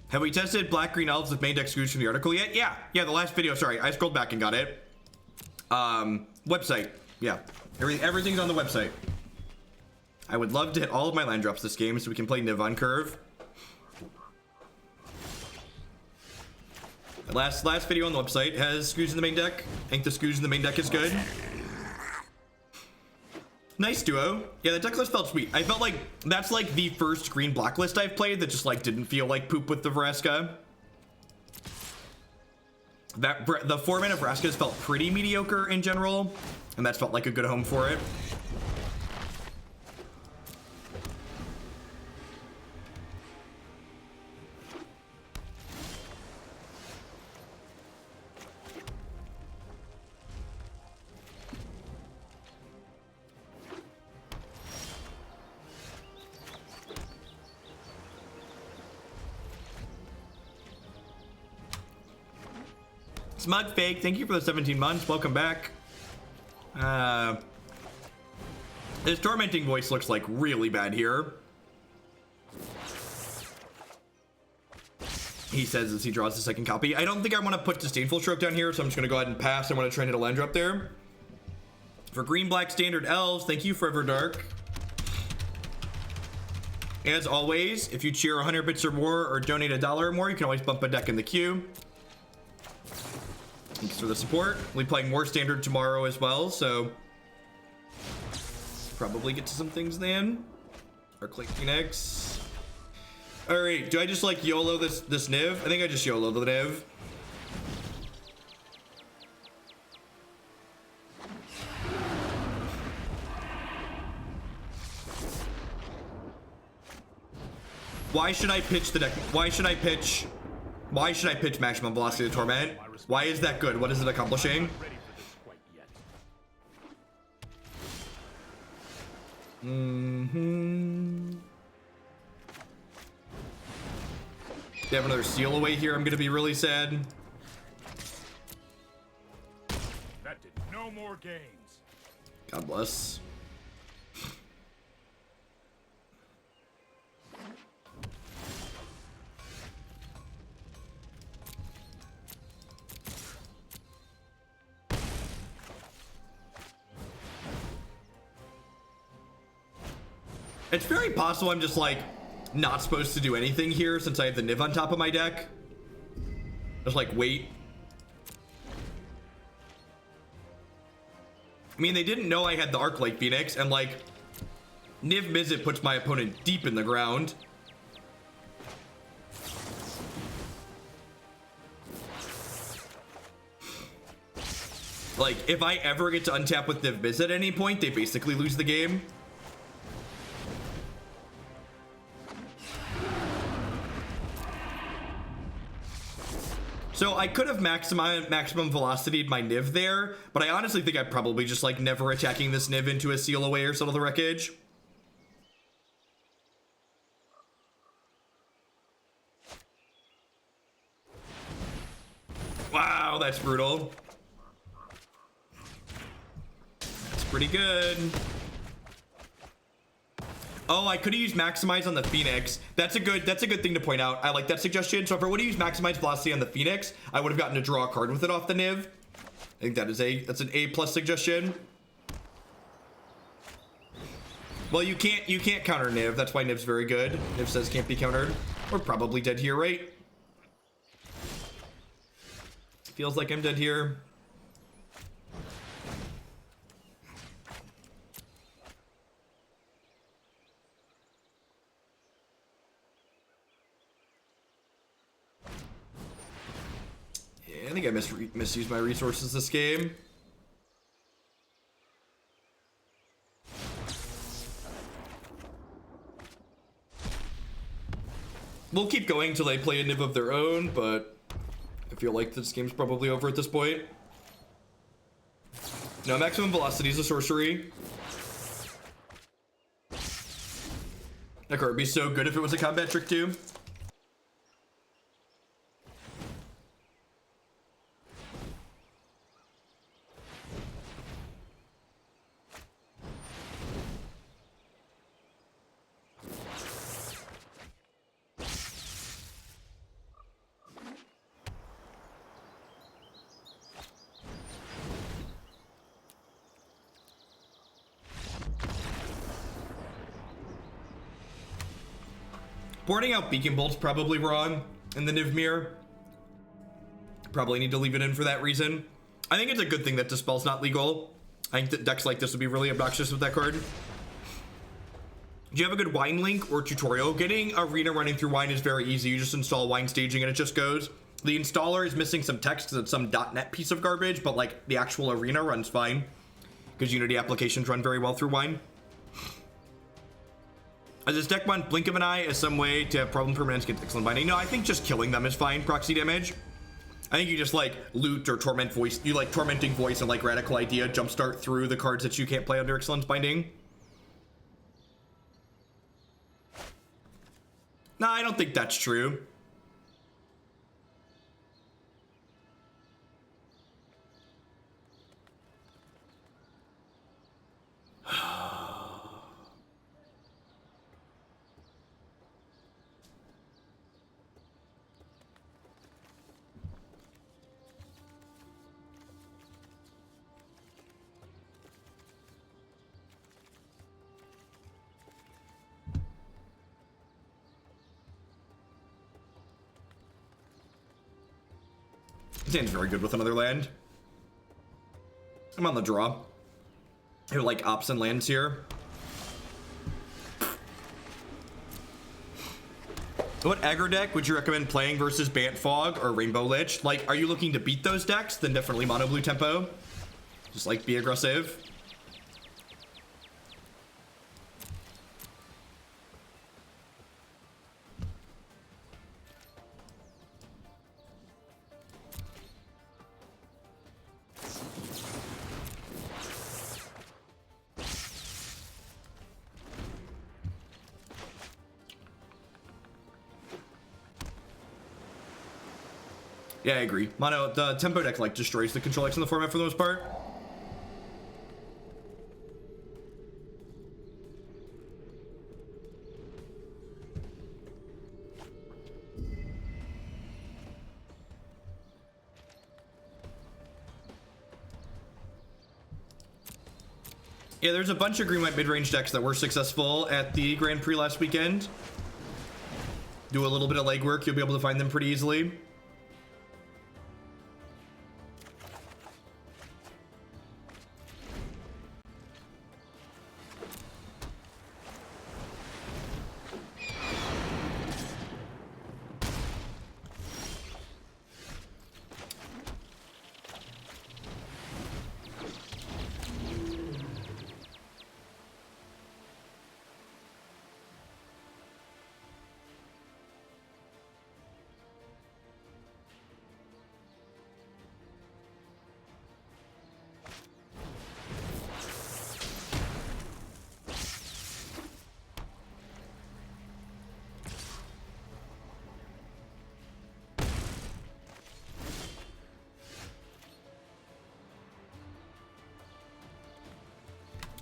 Have we tested Black Green Elves with main deck screws from the article yet? Yeah, the last video. Sorry, I scrolled back and got it. Website. Yeah, everything's on the website. I would love to hit all of my land drops this game so we can play Niv on curve. The last video on the website has Screws in the main deck. I think the Screws in the main deck is good. Nice duo. Yeah, the deck list felt sweet. I felt like that's like the first green black list I've played that just like didn't feel like poop with the Vraska. The format of Vraska's felt pretty mediocre in general, and that's felt like a good home for it. Smug Fake, thank you for the 17 months. Welcome back. This Tormenting Voice looks like really bad here. He says as he draws the second copy. I don't think I want to put Disdainful Stroke down here, so I'm just going to go ahead and pass. I want to try and hit a land drop there. For Green Black Standard Elves, thank you, Forever Dark. As always, if you cheer 100 bits or more or donate $1 or more, you can always bump a deck in the queue. Thanks for the support. We'll be playing more Standard tomorrow as well, so probably get to some things then. Arclight Phoenix. All right, do I just like YOLO this Niv? I think I just YOLO the Niv. Why should I pitch the deck? Why should I pitch Maximum Velocity to Torment? Why is that good? What is it accomplishing? They have another seal away here. I'm gonna be really sad. That did no more gains. God bless. It's very possible I'm just like not supposed to do anything here since I have the Niv on top of my deck. Just like wait. I mean, they didn't know I had the Arclight Phoenix, and like Niv Mizzet puts my opponent deep in the ground. Like, if I ever get to untap with Niv Mizzet at any point, they basically lose the game. So I could have maximum velocity'd my Niv there, but I honestly think I'm probably just like never attacking this Niv into a Seal Away or Settle the Wreckage. Wow, that's brutal. That's pretty good. Oh, I could have used Maximize on the Phoenix. That's a good thing to point out. I like that suggestion. So if I would have used Maximize Velocity on the Phoenix, I would have gotten to draw a card with it off the Niv. I think that's an A+ suggestion. Well, you can't counter Niv. That's why Niv's very good. Niv says can't be countered. We're probably dead here, right? Feels like I'm dead here. I think I misused my resources this game. We'll keep going till they play a Niv of their own, but I feel like this game's probably over at this point. No, maximum velocity is a sorcery. That card would be so good if it was a combat trick too. Boarding out Beacon Bolt's probably wrong in the Niv Mirror. Probably need to leave it in for that reason. I think it's a good thing that Dispel's not legal. I think that decks like this would be really obnoxious with that card. Do you have a good wine link or tutorial? Getting Arena running through wine is very easy. You just install wine staging and it just goes. The installer is missing some text because it's some .NET piece of garbage, but like the actual Arena runs fine because Unity applications run very well through wine. Does this deck want Blink of an Eye as some way to have problem permanents get excellent binding? No, I think just killing them is fine proxy damage. I think you just like loot or torment voice. You like Tormenting Voice and like Radical Idea jumpstart through the cards that you can't play under Excellence Binding. No, I don't think that's true. This hand's very good with another land. I'm on the draw. I like ops and lands here. What aggro deck would you recommend playing versus Bant Fog or Rainbow Lich? Like, are you looking to beat those decks? Then definitely mono blue tempo. Just like be aggressive. Yeah, I agree. Mono, the tempo deck like destroys the control decks in the format for the most part. Yeah, there's a bunch of green-white mid-range decks that were successful at the Grand Prix last weekend. Do a little bit of legwork, you'll be able to find them pretty easily.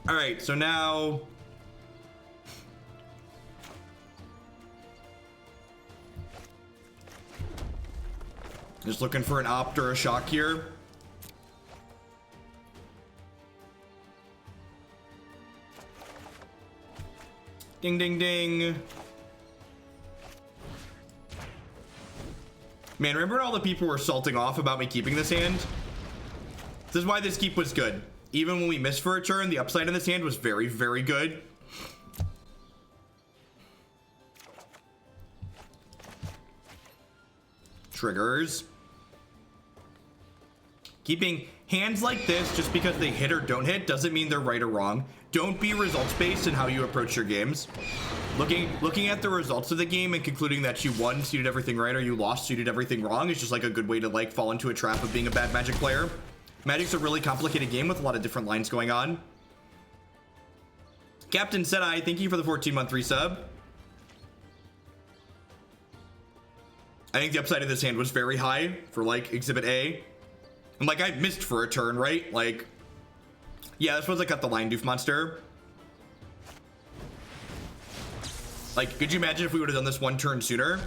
All right, so now just looking for an opt or a shock here. Ding, ding, ding. Man, remember when all the people were salting off about me keeping this hand? This is why this keep was good. Even when we missed for a turn, the upside in this hand was very, very good. Triggers. Keeping hands like this just because they hit or don't hit doesn't mean they're right or wrong. Don't be results based in how you approach your games. Looking at the results of the game and concluding that you won, suited everything right, or you lost, suited everything wrong is just like a good way to like fall into a trap of being a bad Magic player. Magic's a really complicated game with a lot of different lines going on. Captain Sedai, thank you for the 14-month resub. I think the upside of this hand was very high for like Exhibit A. And like I missed for a turn, right? Like, yeah, this was like got the Line Doof monster. Like, could you imagine if we would have done this one turn sooner?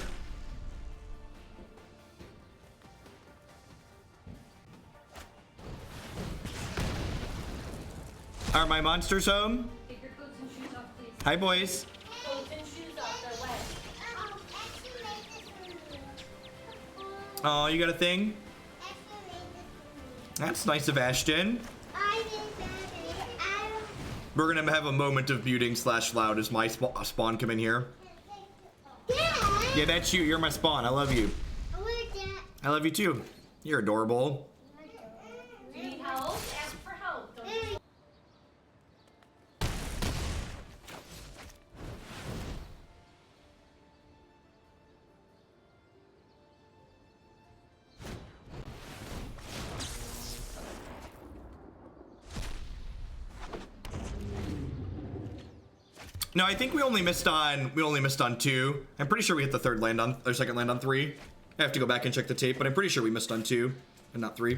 Are my monsters home? Take your boots and shoes off, please. Hi, boys. Boots and shoes off, they're wet. Oh, you got a thing? That's nice of Ashton. We're gonna have a moment of muting / loud as my spawn come in here. Yeah, that's you. You're my spawn. I love you. I love you too. You're adorable. Do you need help? Ask for help. Don't you? No, I think we only missed on 2. I'm pretty sure we hit the third land on or second land on 3. I have to go back and check the tape, but I'm pretty sure we missed on 2 and not 3.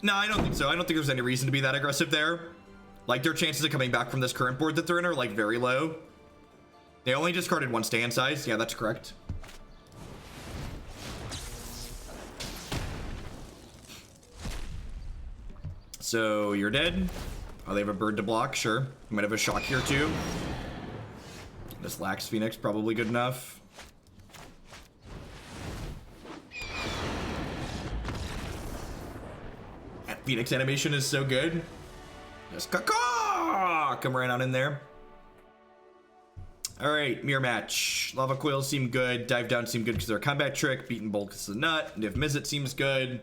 No, I don't think so. I don't think there's any reason to be that aggressive there. Like, their chances of coming back from this current board that they're in are, like, very low. They only discarded 1 stand size. Yeah, that's correct. So, you're dead. Oh, they have a bird to block. Sure. You might have a shock here, too. This lacks Phoenix. Probably good enough. Phoenix animation is so good. Just come right on in there. All right, mirror match. Lava Coil seem good. Dive down seem good because they're a combat trick. Beaten Bolt is a nut. And if Mizzet seems good.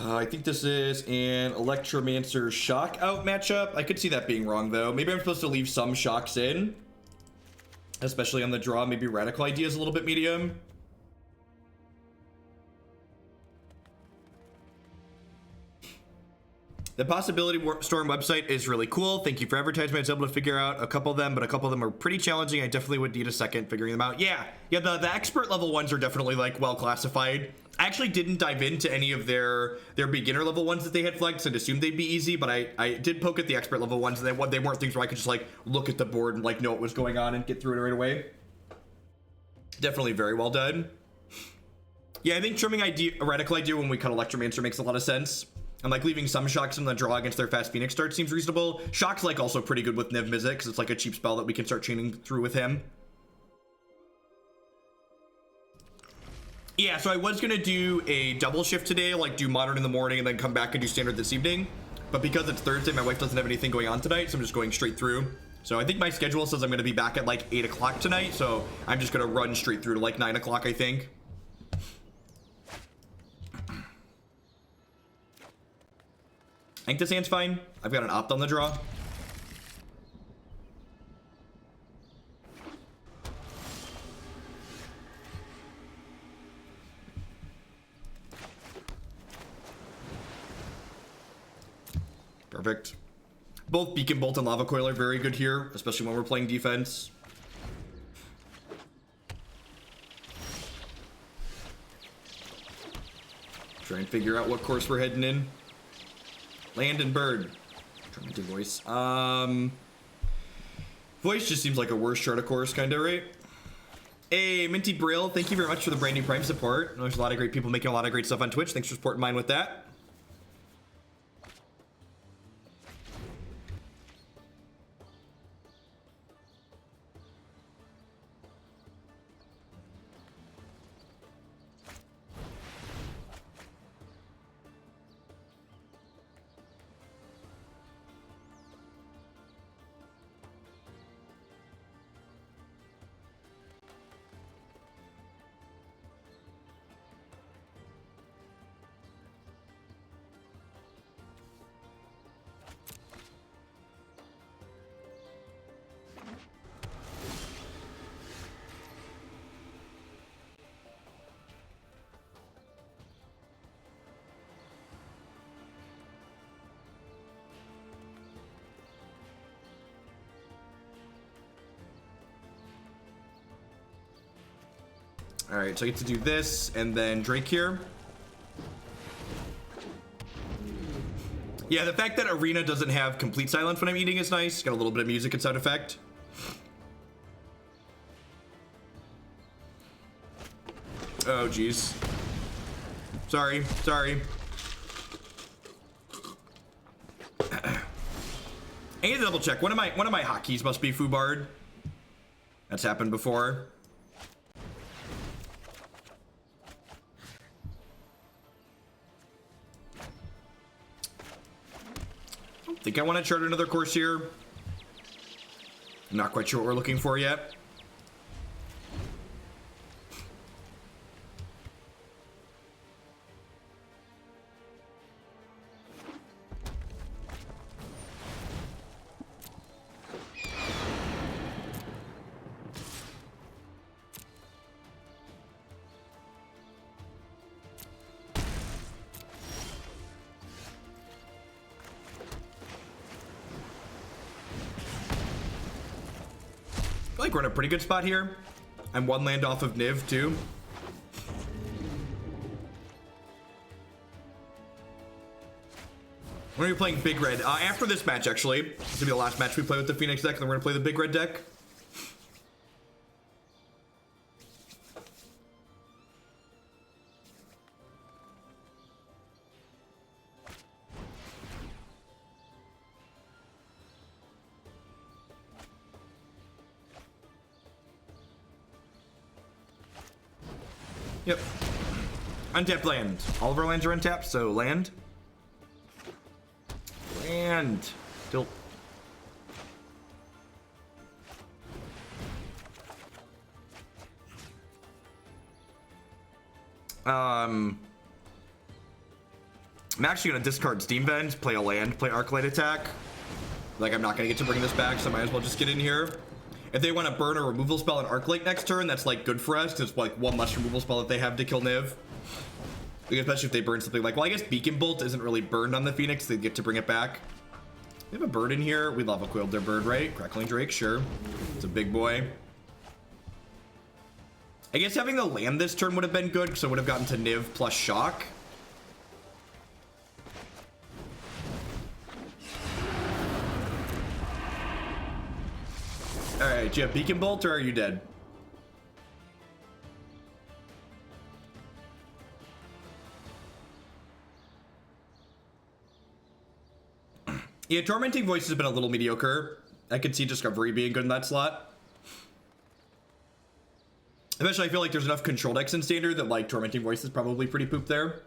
I think this is an Electromancer shock out matchup. I could see that being wrong though. Maybe I'm supposed to leave some shocks in, especially on the draw. Maybe Radical Idea is a little bit medium. The Possibility Storm website is really cool. Thank you for advertising. I was able to figure out a couple of them, but a couple of them are pretty challenging. I definitely would need a second figuring them out. Yeah, the expert level ones are definitely like well classified. I actually didn't dive into any of their beginner level ones that they had flagged and assumed they'd be easy, but I did poke at the expert level ones, and they weren't things where I could just like look at the board and like know what was going on and get through it right away. Definitely very well done. Yeah, I think trimming a radical idea when we cut Electromancer makes a lot of sense. And like leaving some shocks in the draw against their fast Pheonix start seems reasonable. Shock's like also pretty good with Niv Mizzet because it's like a cheap spell that we can start chaining through with him. Yeah, so I was gonna do a double shift today, like do modern in the morning and then come back and do standard this evening. But because it's Thursday, my wife doesn't have anything going on tonight, so I'm just going straight through. So I think my schedule says I'm gonna be back at like 8 o'clock tonight, so I'm just gonna run straight through to like 9 o'clock, I think. I think this hand's fine. I've got an opt on the draw. Perfect. Both Beacon Bolt and Lava Coil are very good here, especially when we're playing defense. Try and figure out what course we're heading in. Land and bird. Tormenting Voice. Voice just seems like a worse chart of course, kinda, right? Hey, Minty Brill, thank you very much for the brand new Prime support. There's a lot of great people making a lot of great stuff on Twitch. Thanks for supporting mine with that. All right, so I get to do this and then Drake here. Yeah, the fact that Arena doesn't have complete silence when I'm eating is nice. Got a little bit of music and sound effect. Oh, geez. Sorry. I need to double check. One of my hotkeys must be Fubard. That's happened before. I think I want to chart another course here. I'm not quite sure what we're looking for yet. I think we're in a pretty good spot here. I'm one land off of Niv too. We're gonna be playing Big Red after this match. Actually, this will be the last match we play with the Pheonix deck, and then we're gonna play the Big Red deck. Yep. Untapped land. All of our lands are untapped, so land. Land. Still. I'm actually gonna discard Steam Vent, play a land, play Arclight attack. Like, I'm not gonna get to bring this back, so I might as well just get in here. If they want to burn a removal spell on Arclight next turn, that's like good for us, because it's like one less removal spell that they have to kill Niv. Especially if they burn something like, well, I guess Beacon Bolt isn't really burned on the Phoenix. They get to bring it back. We have a bird in here. We Lava Coiled their bird, right? Crackling Drake, sure. It's a big boy. I guess having the land this turn would have been good, because I would have gotten to Niv plus Shock. Alright, do you have Beacon Bolt, or are you dead? Yeah, Tormenting Voice has been a little mediocre. I could see Discovery being good in that slot. Eventually, I feel like there's enough control decks in Standard that, like, Tormenting Voice is probably pretty poop there.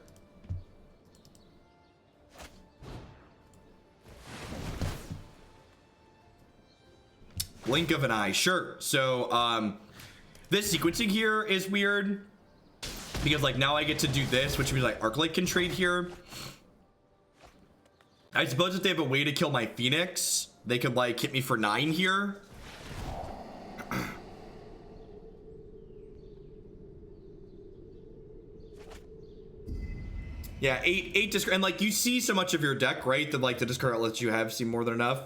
Blink of an eye, sure. So, this sequencing here is weird. Because, like, now I get to do this, which means, like, Arclight can trade here. I suppose if they have a way to kill my Pheonix, they could, like, hit me for 9 here. Yeah, 8 discard. And, like, you see so much of your deck, right? That, like, the discard outlets you have seem more than enough.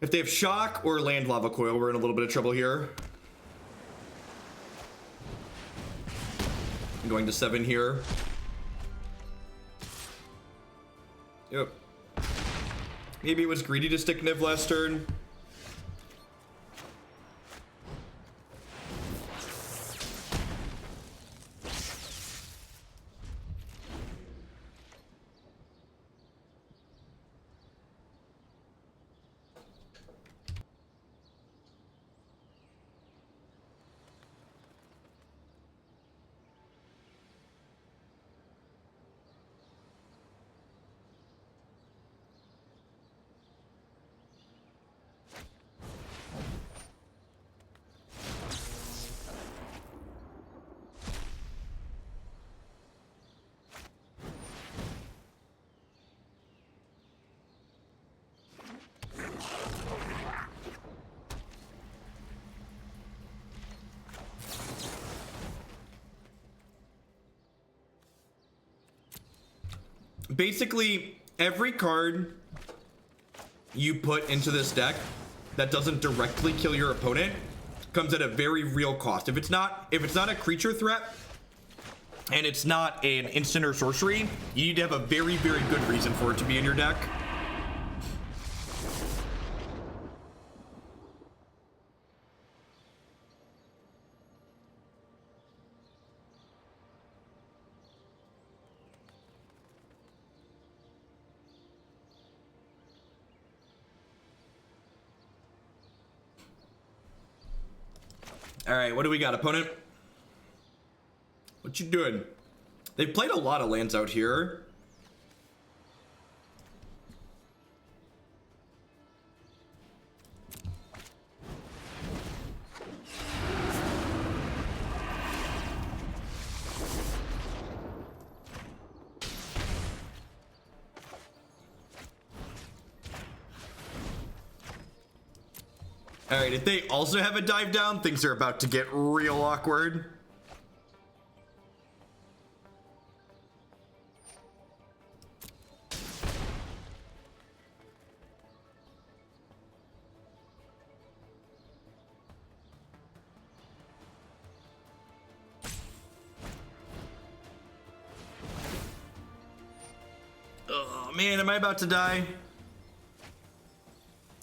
If they have Shock or land Lava Coil, we're in a little bit of trouble here. I'm going to 7 here. Yep. Maybe it was greedy to stick Niv last turn. Basically, every card you put into this deck that doesn't directly kill your opponent comes at a very real cost. If it's not a creature threat and it's not an instant or sorcery, you need to have a very, very good reason for it to be in your deck. All right, what do we got, opponent? What you doing? They've played a lot of lands out here. All right, if they also have a dive down, things are about to get real awkward. Oh man, am I about to die?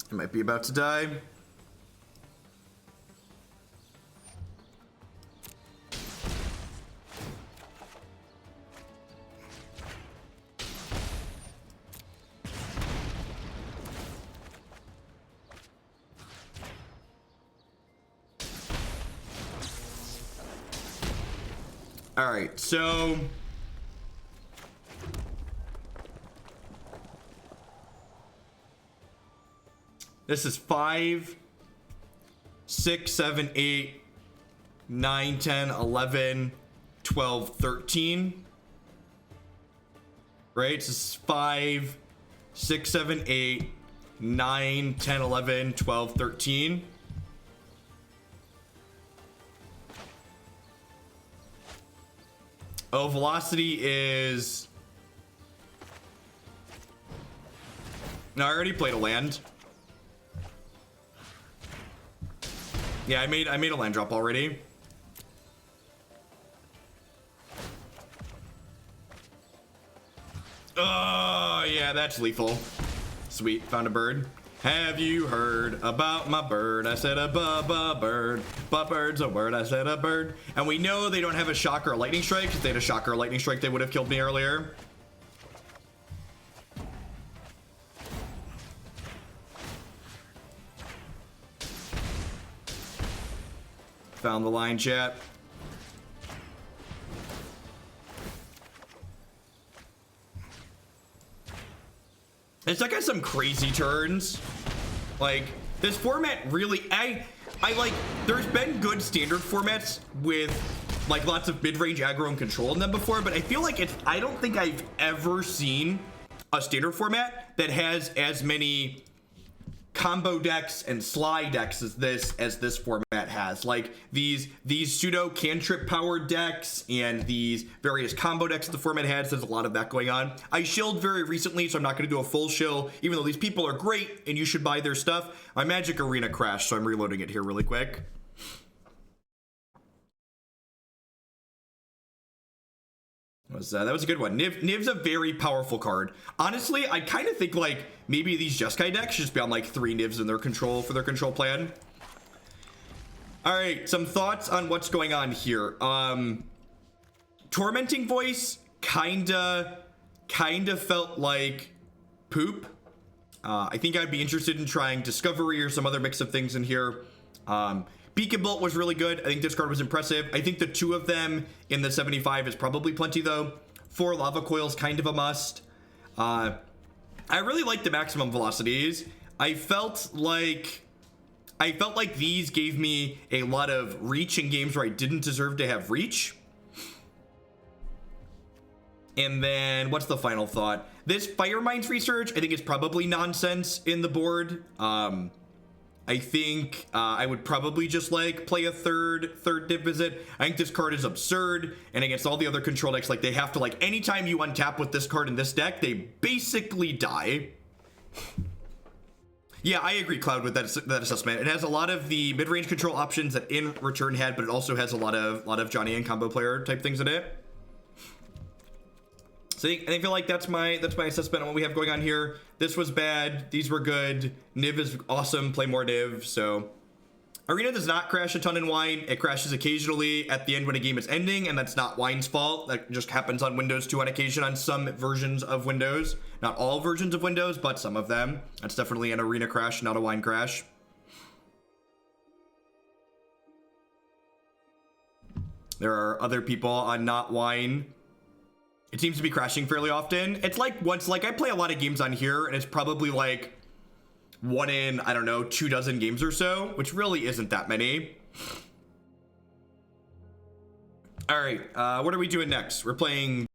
I might be about to die. All right, so this is 5, 6, 7, 8, 9, 10, 11, 12, 13. Right? This is 5, 6, 7, 8, 9, 10, 11, 12, 13. Oh, velocity is... No, I already played a land. Yeah, I made a land drop already. Oh, yeah, that's lethal. Sweet, found a bird. Have you heard about my bird? I said a bird. But bird's a word, I said a bird. And we know they don't have a shock or a lightning strike. If they had a shock or a lightning strike, they would have killed me earlier. Found the line, chat. It's like got some crazy turns. Like, this format really, I like, there's been good standard formats with like lots of mid-range aggro and control in them before, but I feel like I don't think I've ever seen a standard format that has as many combo decks and slide decks as this format has. Like these pseudo cantrip powered decks and these various combo decks the format has. There's a lot of that going on. I shilled very recently, so I'm not going to do a full shill, even though these people are great and you should buy their stuff. My Magic Arena crashed, so I'm reloading it here really quick. That was a good one. Niv's a very powerful card. Honestly, I kind of think like maybe these Jeskai decks should just be on like 3 Nivs in their control for their control plan. All right, some thoughts on what's going on here. Tormenting Voice kinda felt like poop. I think I'd be interested in trying Discovery or some other mix of things in here. Beacon Bolt was really good. I think this card was impressive. I think the 2 of them in the 75 is probably plenty though. 4 Lava Coils, kind of a must. I really like the maximum velocities. I felt like these gave me a lot of reach in games where I didn't deserve to have reach. And then what's the final thought? This Firemind's research, I think is probably nonsense in the board. I think I would probably just like play a third Div Visit. I think this card is absurd, and against all the other control decks, like they have to like anytime you untap with this card in this deck, they basically die. Yeah, I agree, Cloud, with that assessment. It has a lot of the mid-range control options that In Return had, but it also has a lot of Johnny and combo player type things in it. So I feel like that's my assessment on what we have going on here. This was bad. These were good. Niv is awesome. Play more Niv. So Arena does not crash a ton in Wine. It crashes occasionally at the end when a game is ending, and that's not Wine's fault. That just happens on Windows 2 on occasion on some versions of Windows. Not all versions of Windows, but some of them. That's definitely an Arena crash, not a Wine crash. There are other people on not Wine. It seems to be crashing fairly often. It's like I play a lot of games on here, and it's probably like 1 in, I don't know, 2 dozen games or so, which really isn't that many. All right, what are we doing next? We're playing